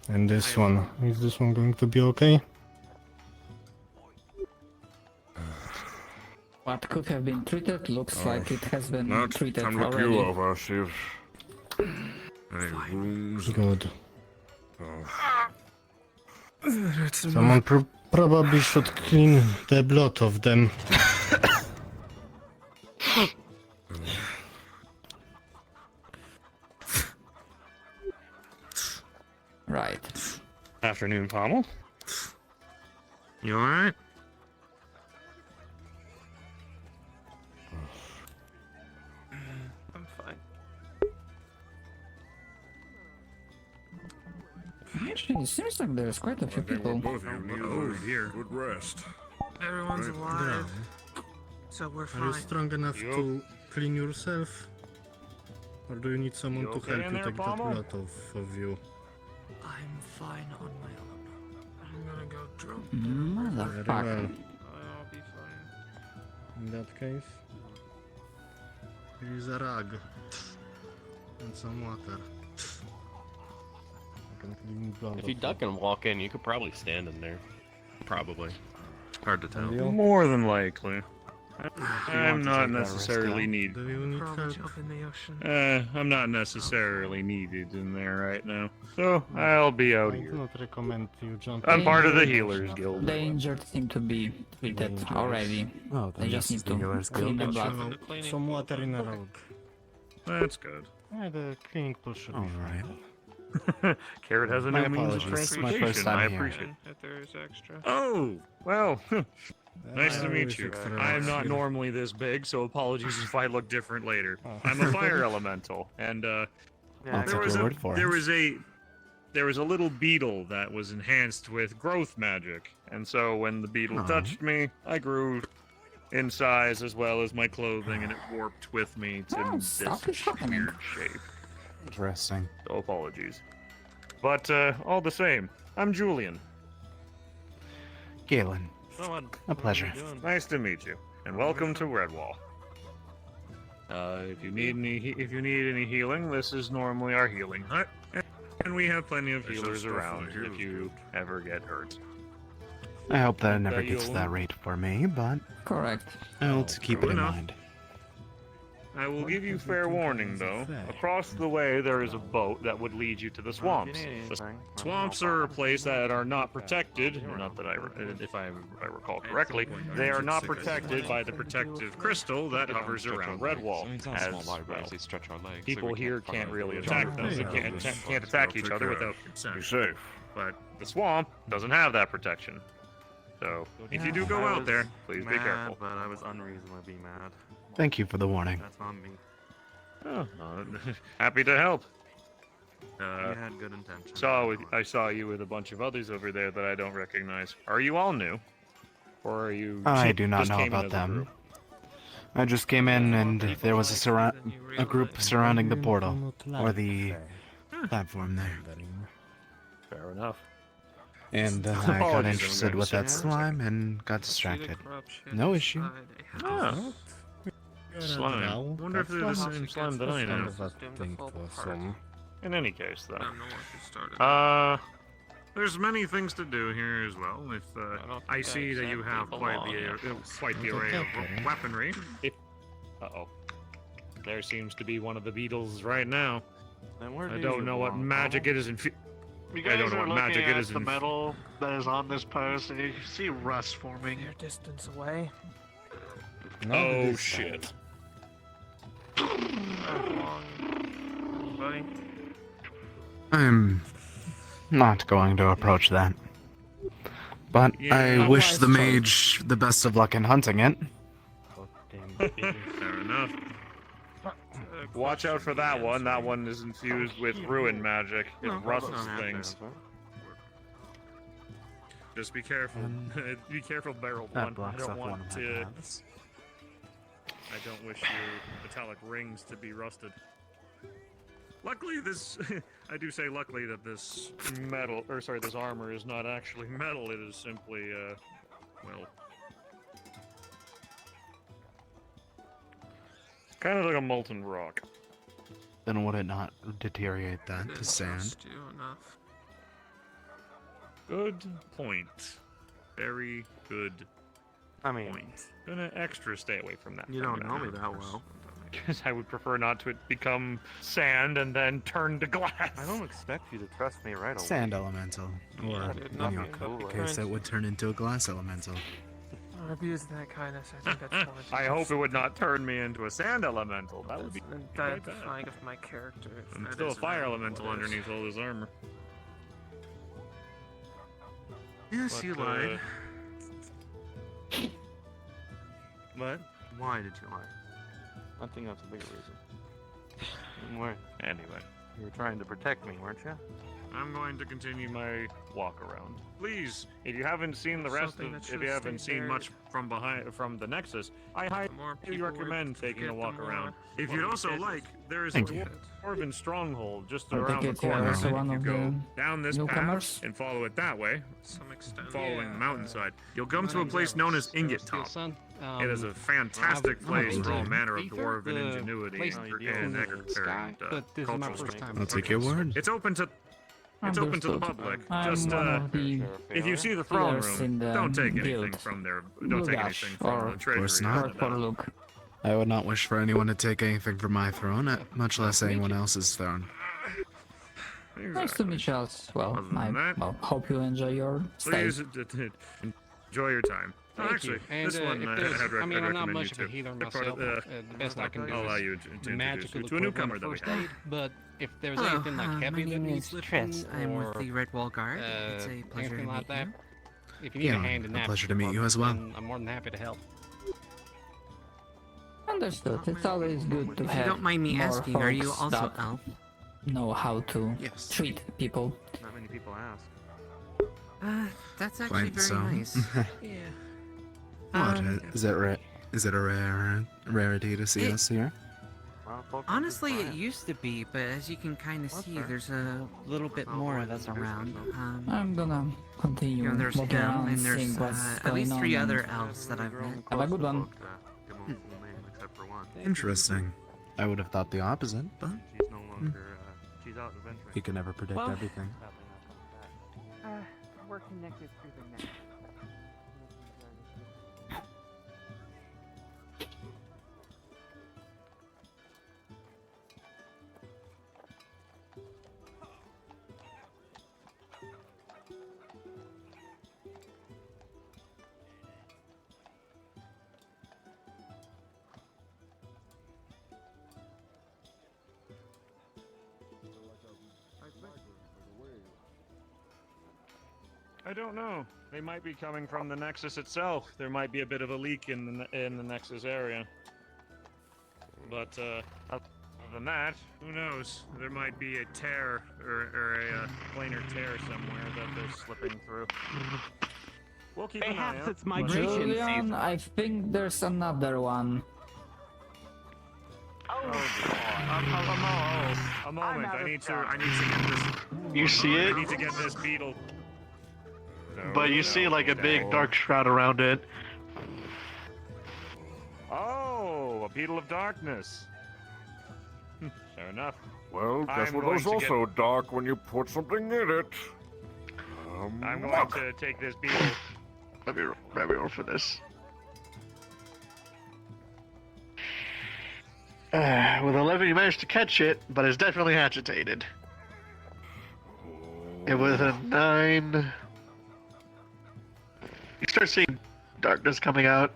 And this one, is this one going to be okay? What could have been treated looks like it has been Not treated time to look already. you over, see if any wounds. Good. Someone probably should clean the blood of them. Right. Afternoon, Pommel. You alright? I'm fine. Actually, it seems like there's quite a few people. Here. Good rest. Everyone's alive, so we're fine. Are you strong enough to clean yourself? Or do you need someone You to okay help in you there, take that Palmer? blood of you? I'm fine on my own. I'm gonna go drunk. Very Motherfucker. well. I'll be fine. In that case, here is a rag and some water. I can clean blood. If you duck and walk in, you could probably stand in there. Probably. Hard to tell. More than likely. I'm want to not take that risk, necessarily yeah. needed. Do you need Probably help? jump in the ocean. I'm not necessarily needed in there right now. So I'll be out I here. do not recommend you jump. I'm in. part of the Healers Guild. The injured seem to be treated already. Oh, They just need to clean the blood. Some water in a rag. That's good. Yeah, the cleaning tool should be Alright. Carrot has a My new means of apologies, it's my transportation. first time I here. appreciate it. If there is extra. Oh, well, nice to I meet always you. look for I am a- not normally this big, so apologies if I look different later. I'm a fire elemental, and I'll there take was your a word for there it. was a there was a little beetle that was enhanced with growth magic, and so when the beetle touched me, I grew in size as well as my clothing, and it warped with me to Oh, this stop it happening. weird shape. Interesting. So apologies. But all the same, I'm Julian. Galen, a pleasure. Nice to meet you, and welcome to Redwall. If you need any healing, this is normally our healing hut, and we have plenty of healers around if you ever get hurt. I hope that it never gets to you'll- that rate for me, but Correct. I'll keep it true in enough. mind. I will give you fair warning, though. Across the way, there is a boat that would lead you to the swamps. The swamps are a place that are not protected. Not that if I recall correctly, they are not protected by the protective crystal that hovers around Redwall. As well, people here can't really attack them. They can't attack each other without consent. Safe. But the swamp doesn't have that protection. So if you do go out there, please be careful. But I was unreasonably mad. Thank you for the warning. That's on me. Oh, happy to help. You had good intentions. I saw you with a bunch of others over there that I don't recognize. Are you all new? Or are you I do not just know came in about as a them. group? I just came in and there was a group surrounding the portal, or the platform there. Fair enough. And I got Apologies, interested with that slime and got distracted. No issue. Oh. Slime. Wonder if they're the same slime that I know. In any case, though. There's many things to do here as well. If I see that you have quite the array of weaponry. Uh-oh. There seems to be one of the beetles right now. I don't know what magic it is You I guys don't know are what magic looking it at is the in- metal that is on this post, and you see rust forming. Your distance away. Oh shit. Buddy. I'm not going to approach that. But I Yeah, wish the mage the best of luck in hunting it. Fair enough. Watch out for that one. That one is infused with ruin magic. It rusts things. Just be careful. Be careful, barrel That one. I blocks don't off one want of my to. paths. I don't wish your metallic rings to be rusted. Luckily, this. I do say luckily that this this armor is not actually metal. It is simply, well, kind of like a molten rock. Then would it not deteriorate that to sand? Good point. Very good. Point. Gonna extra stay away from that. You don't know me that well. Because I would prefer not to become sand and then turn to glass. I don't expect you to trust me right away. Sand elemental. Or, in your case, it would turn into a glass elemental. Abuse that kindness. I think that's more. I hope it would not turn me into a sand elemental. That would be That's quite bad. fine of my character. if I'm that still a isn't fire what elemental it is. underneath all this armor. Yes, But, you lied. What? Why did you lie? I think that's a bigger reason. Anyway, You were trying to protect me, weren't you? I'm going to continue my walk around. Please, if you haven't seen the rest of, if you haven't seen much from the Nexus, I highly recommend taking a walk around. If you'd also like, there is a dwarven stronghold just around the corner. also one If you of go the down this newcomers. path and follow it that way, To some extent. following the mountainside, you'll come to a place known as Ingot Top. It is a fantastic place for all manner of dwarven ingenuity and cultural strength. I'll take your word. It's open to the public. Just if you see the throne room, don't take anything from there. Don't take anything from the treasury. Of course not. Look. I would not wish for anyone to take anything from my throne, much less anyone else's throne. Nice to meet you as well. Hope you enjoy your stay. Please enjoy your time. Thank Actually, you. And, this one if I'd there's- I mean, I'm not recommend much you of a to. healer They're part myself. of The best I can do I'll allow is you to introduce magical you to a newcomer that we first have. aid, but if there's Oh, anything like my heavy that name needs is lifting Tris. I'm with or, the Red Wall Guard. It's a pleasure anything to like meet that, you. if you need a hand in that, pleasure to meet you as well. then I'm more than happy to help. Understood. It's always good to If have you don't mind me more asking, are you folks also that elf? know how to treat people. Not many people ask. That's actually Quite very so. nice. Yeah. What? Is it a rarity to see us here? Honestly, it used to be, but as you can kind of see, there's a little bit more of us around. I'm gonna continue You know, there's walking him, around and and seeing there's what's at going least on. 3 and other elves that I've met. Have a good one. Interesting. I would have thought the opposite, but She's no longer. She's out adventuring. you can never predict Well- everything. We're connected through the net. I don't know. They might be coming from the Nexus itself. There might be a bit of a leak in the Nexus area. But other than that, who knows? There might be a tear or a planar tear somewhere that they're slipping through. We'll keep an eye Perhaps out. it's migration Julian, season. I think there's another one. A moment. I need to get this. You see it? I need to get this beetle. But you see like a big dark shroud around it. Oh, a beetle of darkness. Fair enough. Well, guess I'm what going was to also dark when you put something in it? I'm going to take this beetle. Let me roll for this. With 11, you managed to catch it, but it's definitely agitated. It was a 9. You start seeing darkness coming out.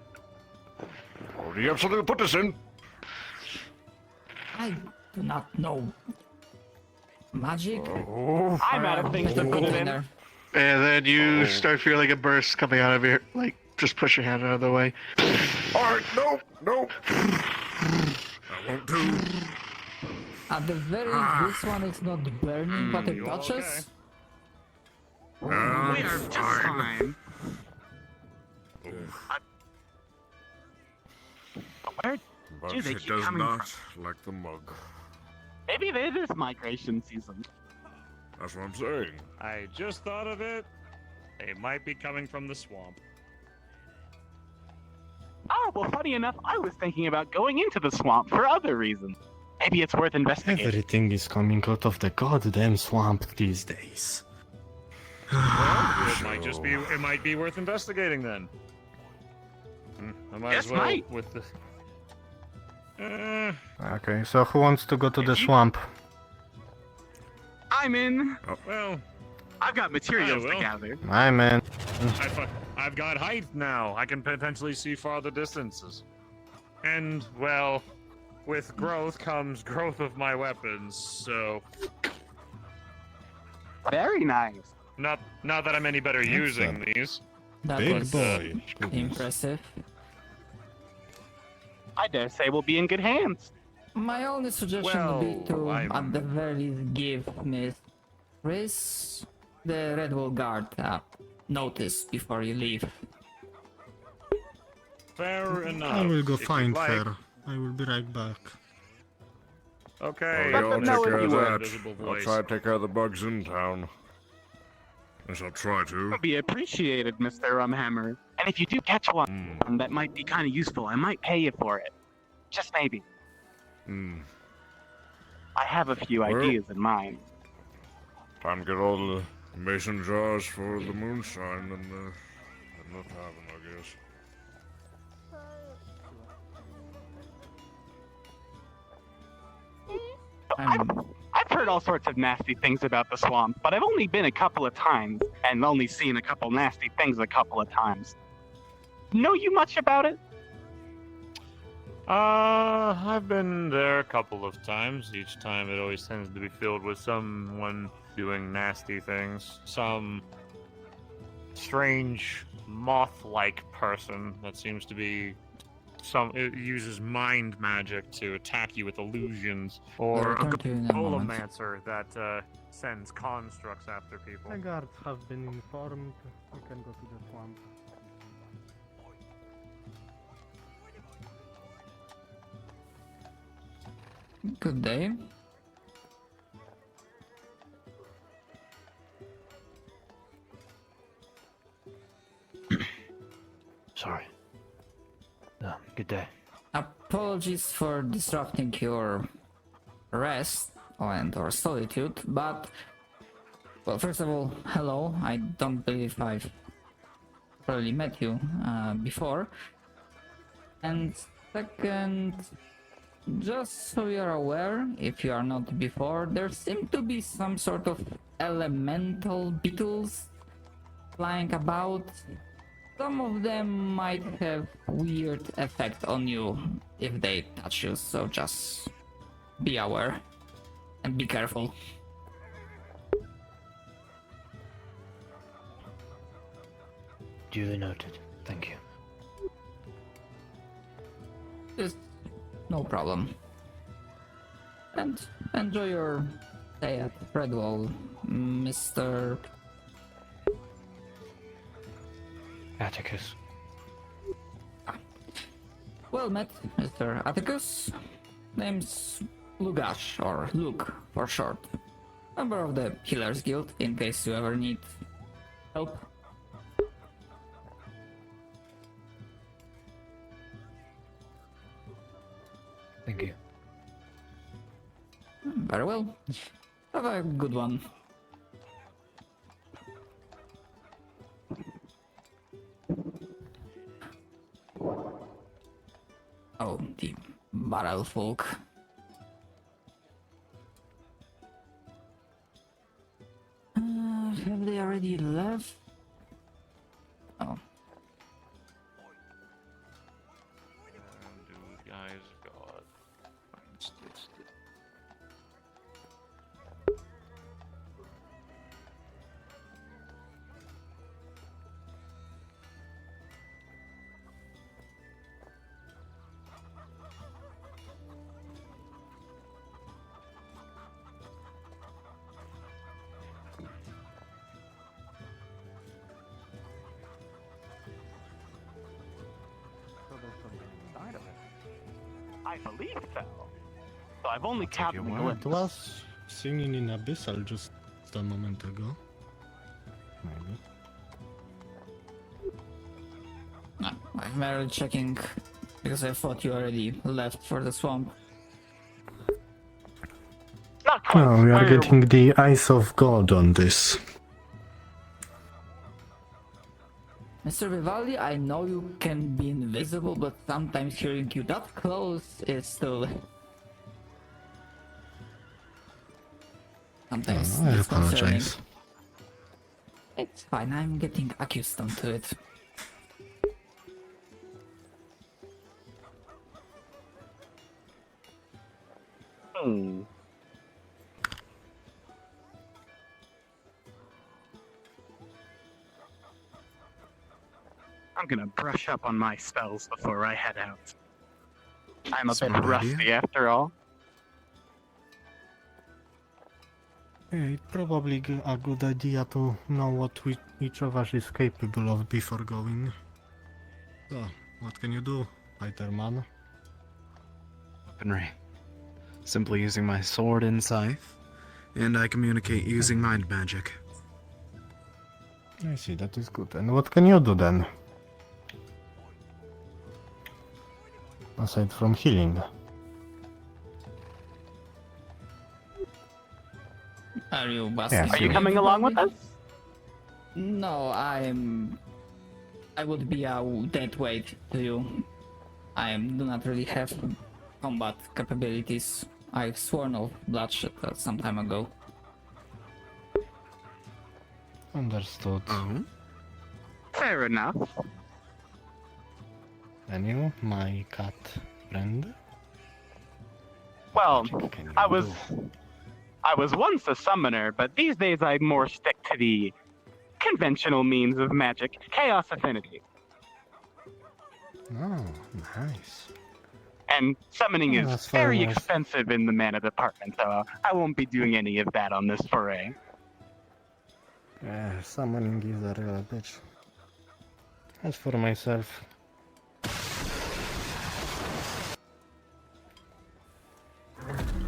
Oh, do you have something to put this in? I do not know. Magic? I'm out of things to put it in. And then you start feeling a burst coming out of your, like, just push your hand out of the way. Alright, no. I won't do. At the very this one is not burning, but it touches. We are just fine. Where But do they it keep does coming not from? like the mug. Maybe it is migration season. That's what I'm saying. I just thought of it. They might be coming from the swamp. Oh, well, funny enough, I was thinking about going into the swamp for other reasons. Maybe it's worth investigating. Everything is coming out of the goddamn swamp these days. It might just be. It might be worth investigating then. I might Yes, as well might. with the. Okay, so who wants to go to the swamp? I'm in. Well, I've got materials I to will. gather. I'm in. I've got height now. I can potentially see farther distances. And well, with growth comes growth of my weapons. So Very nice. not that I'm any better using these. That Big was boy. impressive. I dare say we'll be in good hands. My only suggestion would be to, I'm- at the very least, give Miss Raise the Red Wall Guard notice before you leave. Fair enough. I will go if you'd find like. her. I will be right back. Okay. Oh, yeah, I'll Miss take care of that. Invisible I'll Voice. try to take care of the bugs in town. I shall try to. Would be appreciated, Mr. Rumhammer. And if you do catch one that might be kind of useful, I might pay you for it. Just maybe. I have a few ideas in mind. Time to get all the mason jars for the moonshine and the tavern, I guess. I've heard all sorts of nasty things about the swamp, but I've only been a couple of times and only seen a couple nasty things a couple of times. Know you much about it? I've been there a couple of times. Each time it always tends to be filled with someone doing nasty things. Some strange moth-like person that seems to be it uses mind magic to attack you with illusions, or a Golomancer that sends constructs after people. The guards have been informed. We can go to the swamp. Good day. Sorry. Good day. Apologies for disrupting your rest or solitude, but well, first of all, hello. I don't believe I've probably met you before, and second, just so you're aware, if you are not before, there seem to be some sort of elemental beetles flying about. Some of them might have weird effect on you if they touch you, so just be aware and be careful. Duly noted. Thank you. Just no problem. And enjoy your stay at Redwall, Mr. Atticus. Well met, Mr. Atticus. Name's Lugash, or Luke for short. Member of the Healers Guild, in case you ever need help. Thank you. Very well. Have a good one. Oh, the Barrel folk. Have they already left? Oh. Guys, God. I believe so. So I've only caught the glimpse. It was singing in Abyssal just a moment ago. Maybe. No, I'm merely checking because I thought you already left for the swamp. Oh, we are getting the Eyes of God on this. Mr. Vivaldi, I know you can be invisible, but sometimes hearing you that close is still... Sometimes I it's concerning. apologize. It's fine, I'm getting accustomed to it. I'm gonna brush up on my spells before I head out. I'm a bit Smart idea. rusty after all. Yeah, it's probably a good idea to know what each of us is capable of before going. So, what can you do, fighter man? Weaponry. Simply using my sword and scythe, and I communicate using mind magic. I see, that is good. And what can you do then? Aside from healing. Are you Yes, Are you coming along with us? No, I would be a dead weight to you. I do not really have combat capabilities. I've sworn of bloodshed some time ago. Understood. Fair enough. And you, my cat friend? Well, I was once a summoner, but these days I more stick to the conventional means of magic, chaos affinity. Oh, nice. And summoning Oh, is that's very very nice. expensive in the mana department, so I won't be doing any of that on this foray. Yeah, summoning is a real bitch. As for myself,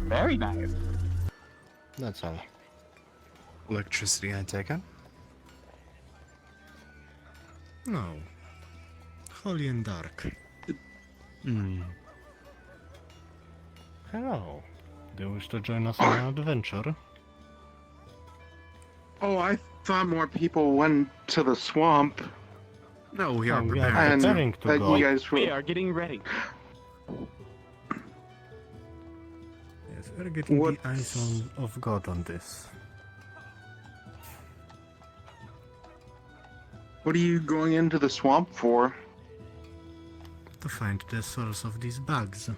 Very nice. that's all. Electricity, I take it? No. Holy and dark. Hello. Do you wish to join us on an adventure? Oh, I thought more people went to the swamp. No, we Oh, are we are prepared. And preparing to that go. you guys were... We are getting ready. Yes, we're getting What- the eyes of God on this. What are you going into the swamp for? To find the source of these bugs.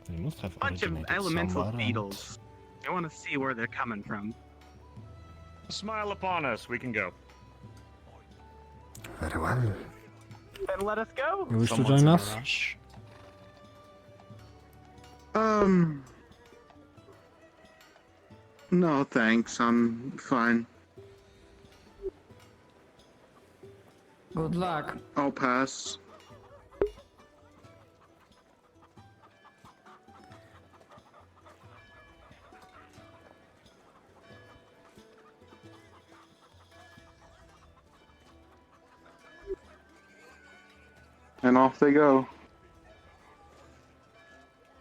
They must have Bunch of originated elemental somewhere, beetles. I want to see where they're coming from. Smile upon us. We can go. Very well. Then let us go. You wish to Someone's join in a us? rush. No, thanks. I'm fine. Good luck. I'll pass. And off they go.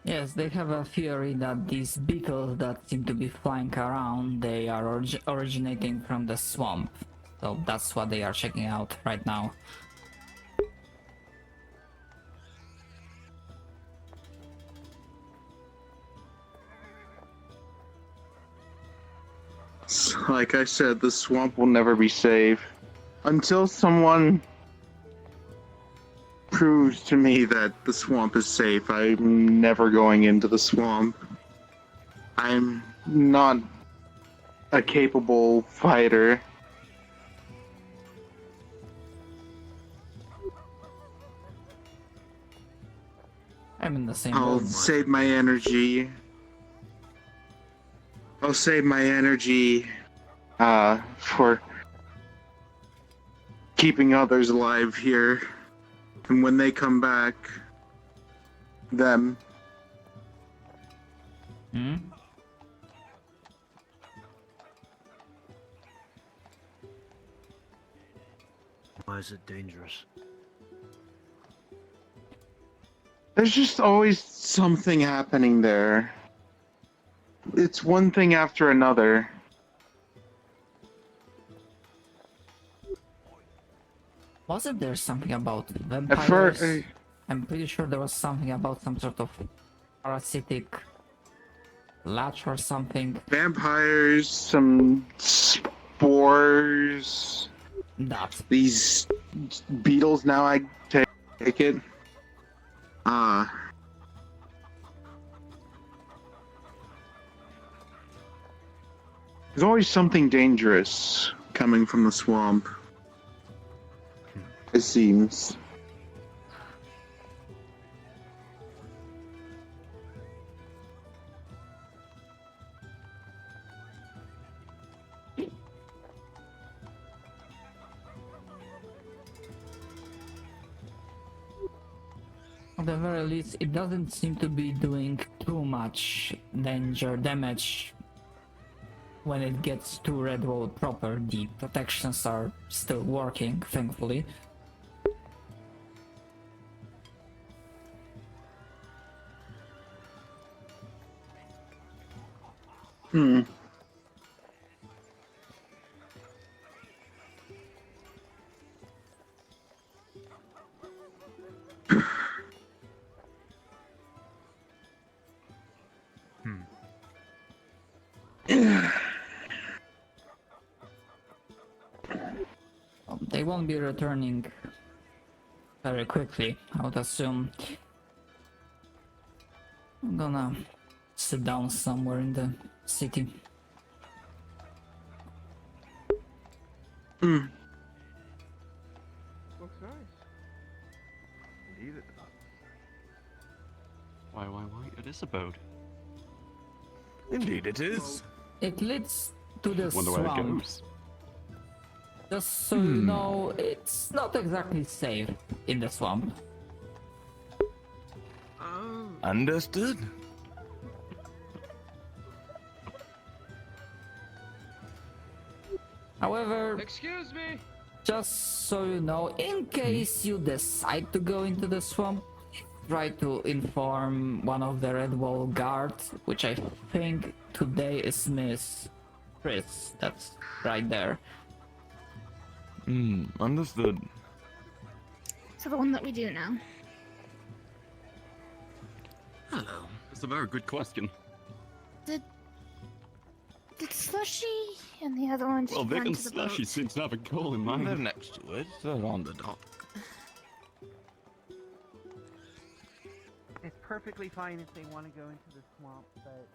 Yes, they have a theory that these beetles that seem to be flying around, they are originating from the swamp. So that's what they are checking out right now. Like I said, the swamp will never be safe. Until someone proves to me that the swamp is safe, I'm never going into the swamp. I'm not a capable fighter. I'm in the same I'll boat. save my energy. I'll save my energy for keeping others alive here. And when they come back, them. Hmm? Why is it dangerous? There's just always something happening there. It's one thing after another. Wasn't there something about At first, vampires? I'm pretty sure there was something about some sort of parasitic latch or something. vampires, some spores. That. These beetles, now I take it. There's always something dangerous coming from the swamp. It seems. At the very least, it doesn't seem to be doing too much damage when it gets to Redwall proper. The protections are still working, thankfully. Hmm. They won't be returning very quickly, I would assume. I'm gonna sit down somewhere in the city. Hmm. Looks nice. Indeed it does. Why, it is a boat. Indeed it is. It leads to the Wonder where it swamp. goes. Just so you know, it's not exactly safe in the swamp. Understood. However, Excuse me. just so you know, in case you decide to go into the swamp, try to inform one of the Redwall guards, which I think today is Miss Chris. That's right there. Understood. So the one that we do know. Hello. That's a very good question. Did Slushy and the other one just Well, Vic run and to the Slushy boat? seem to have a goal in mind. They're next to it. They're on the dock. It's perfectly fine if they want to go into the swamp, but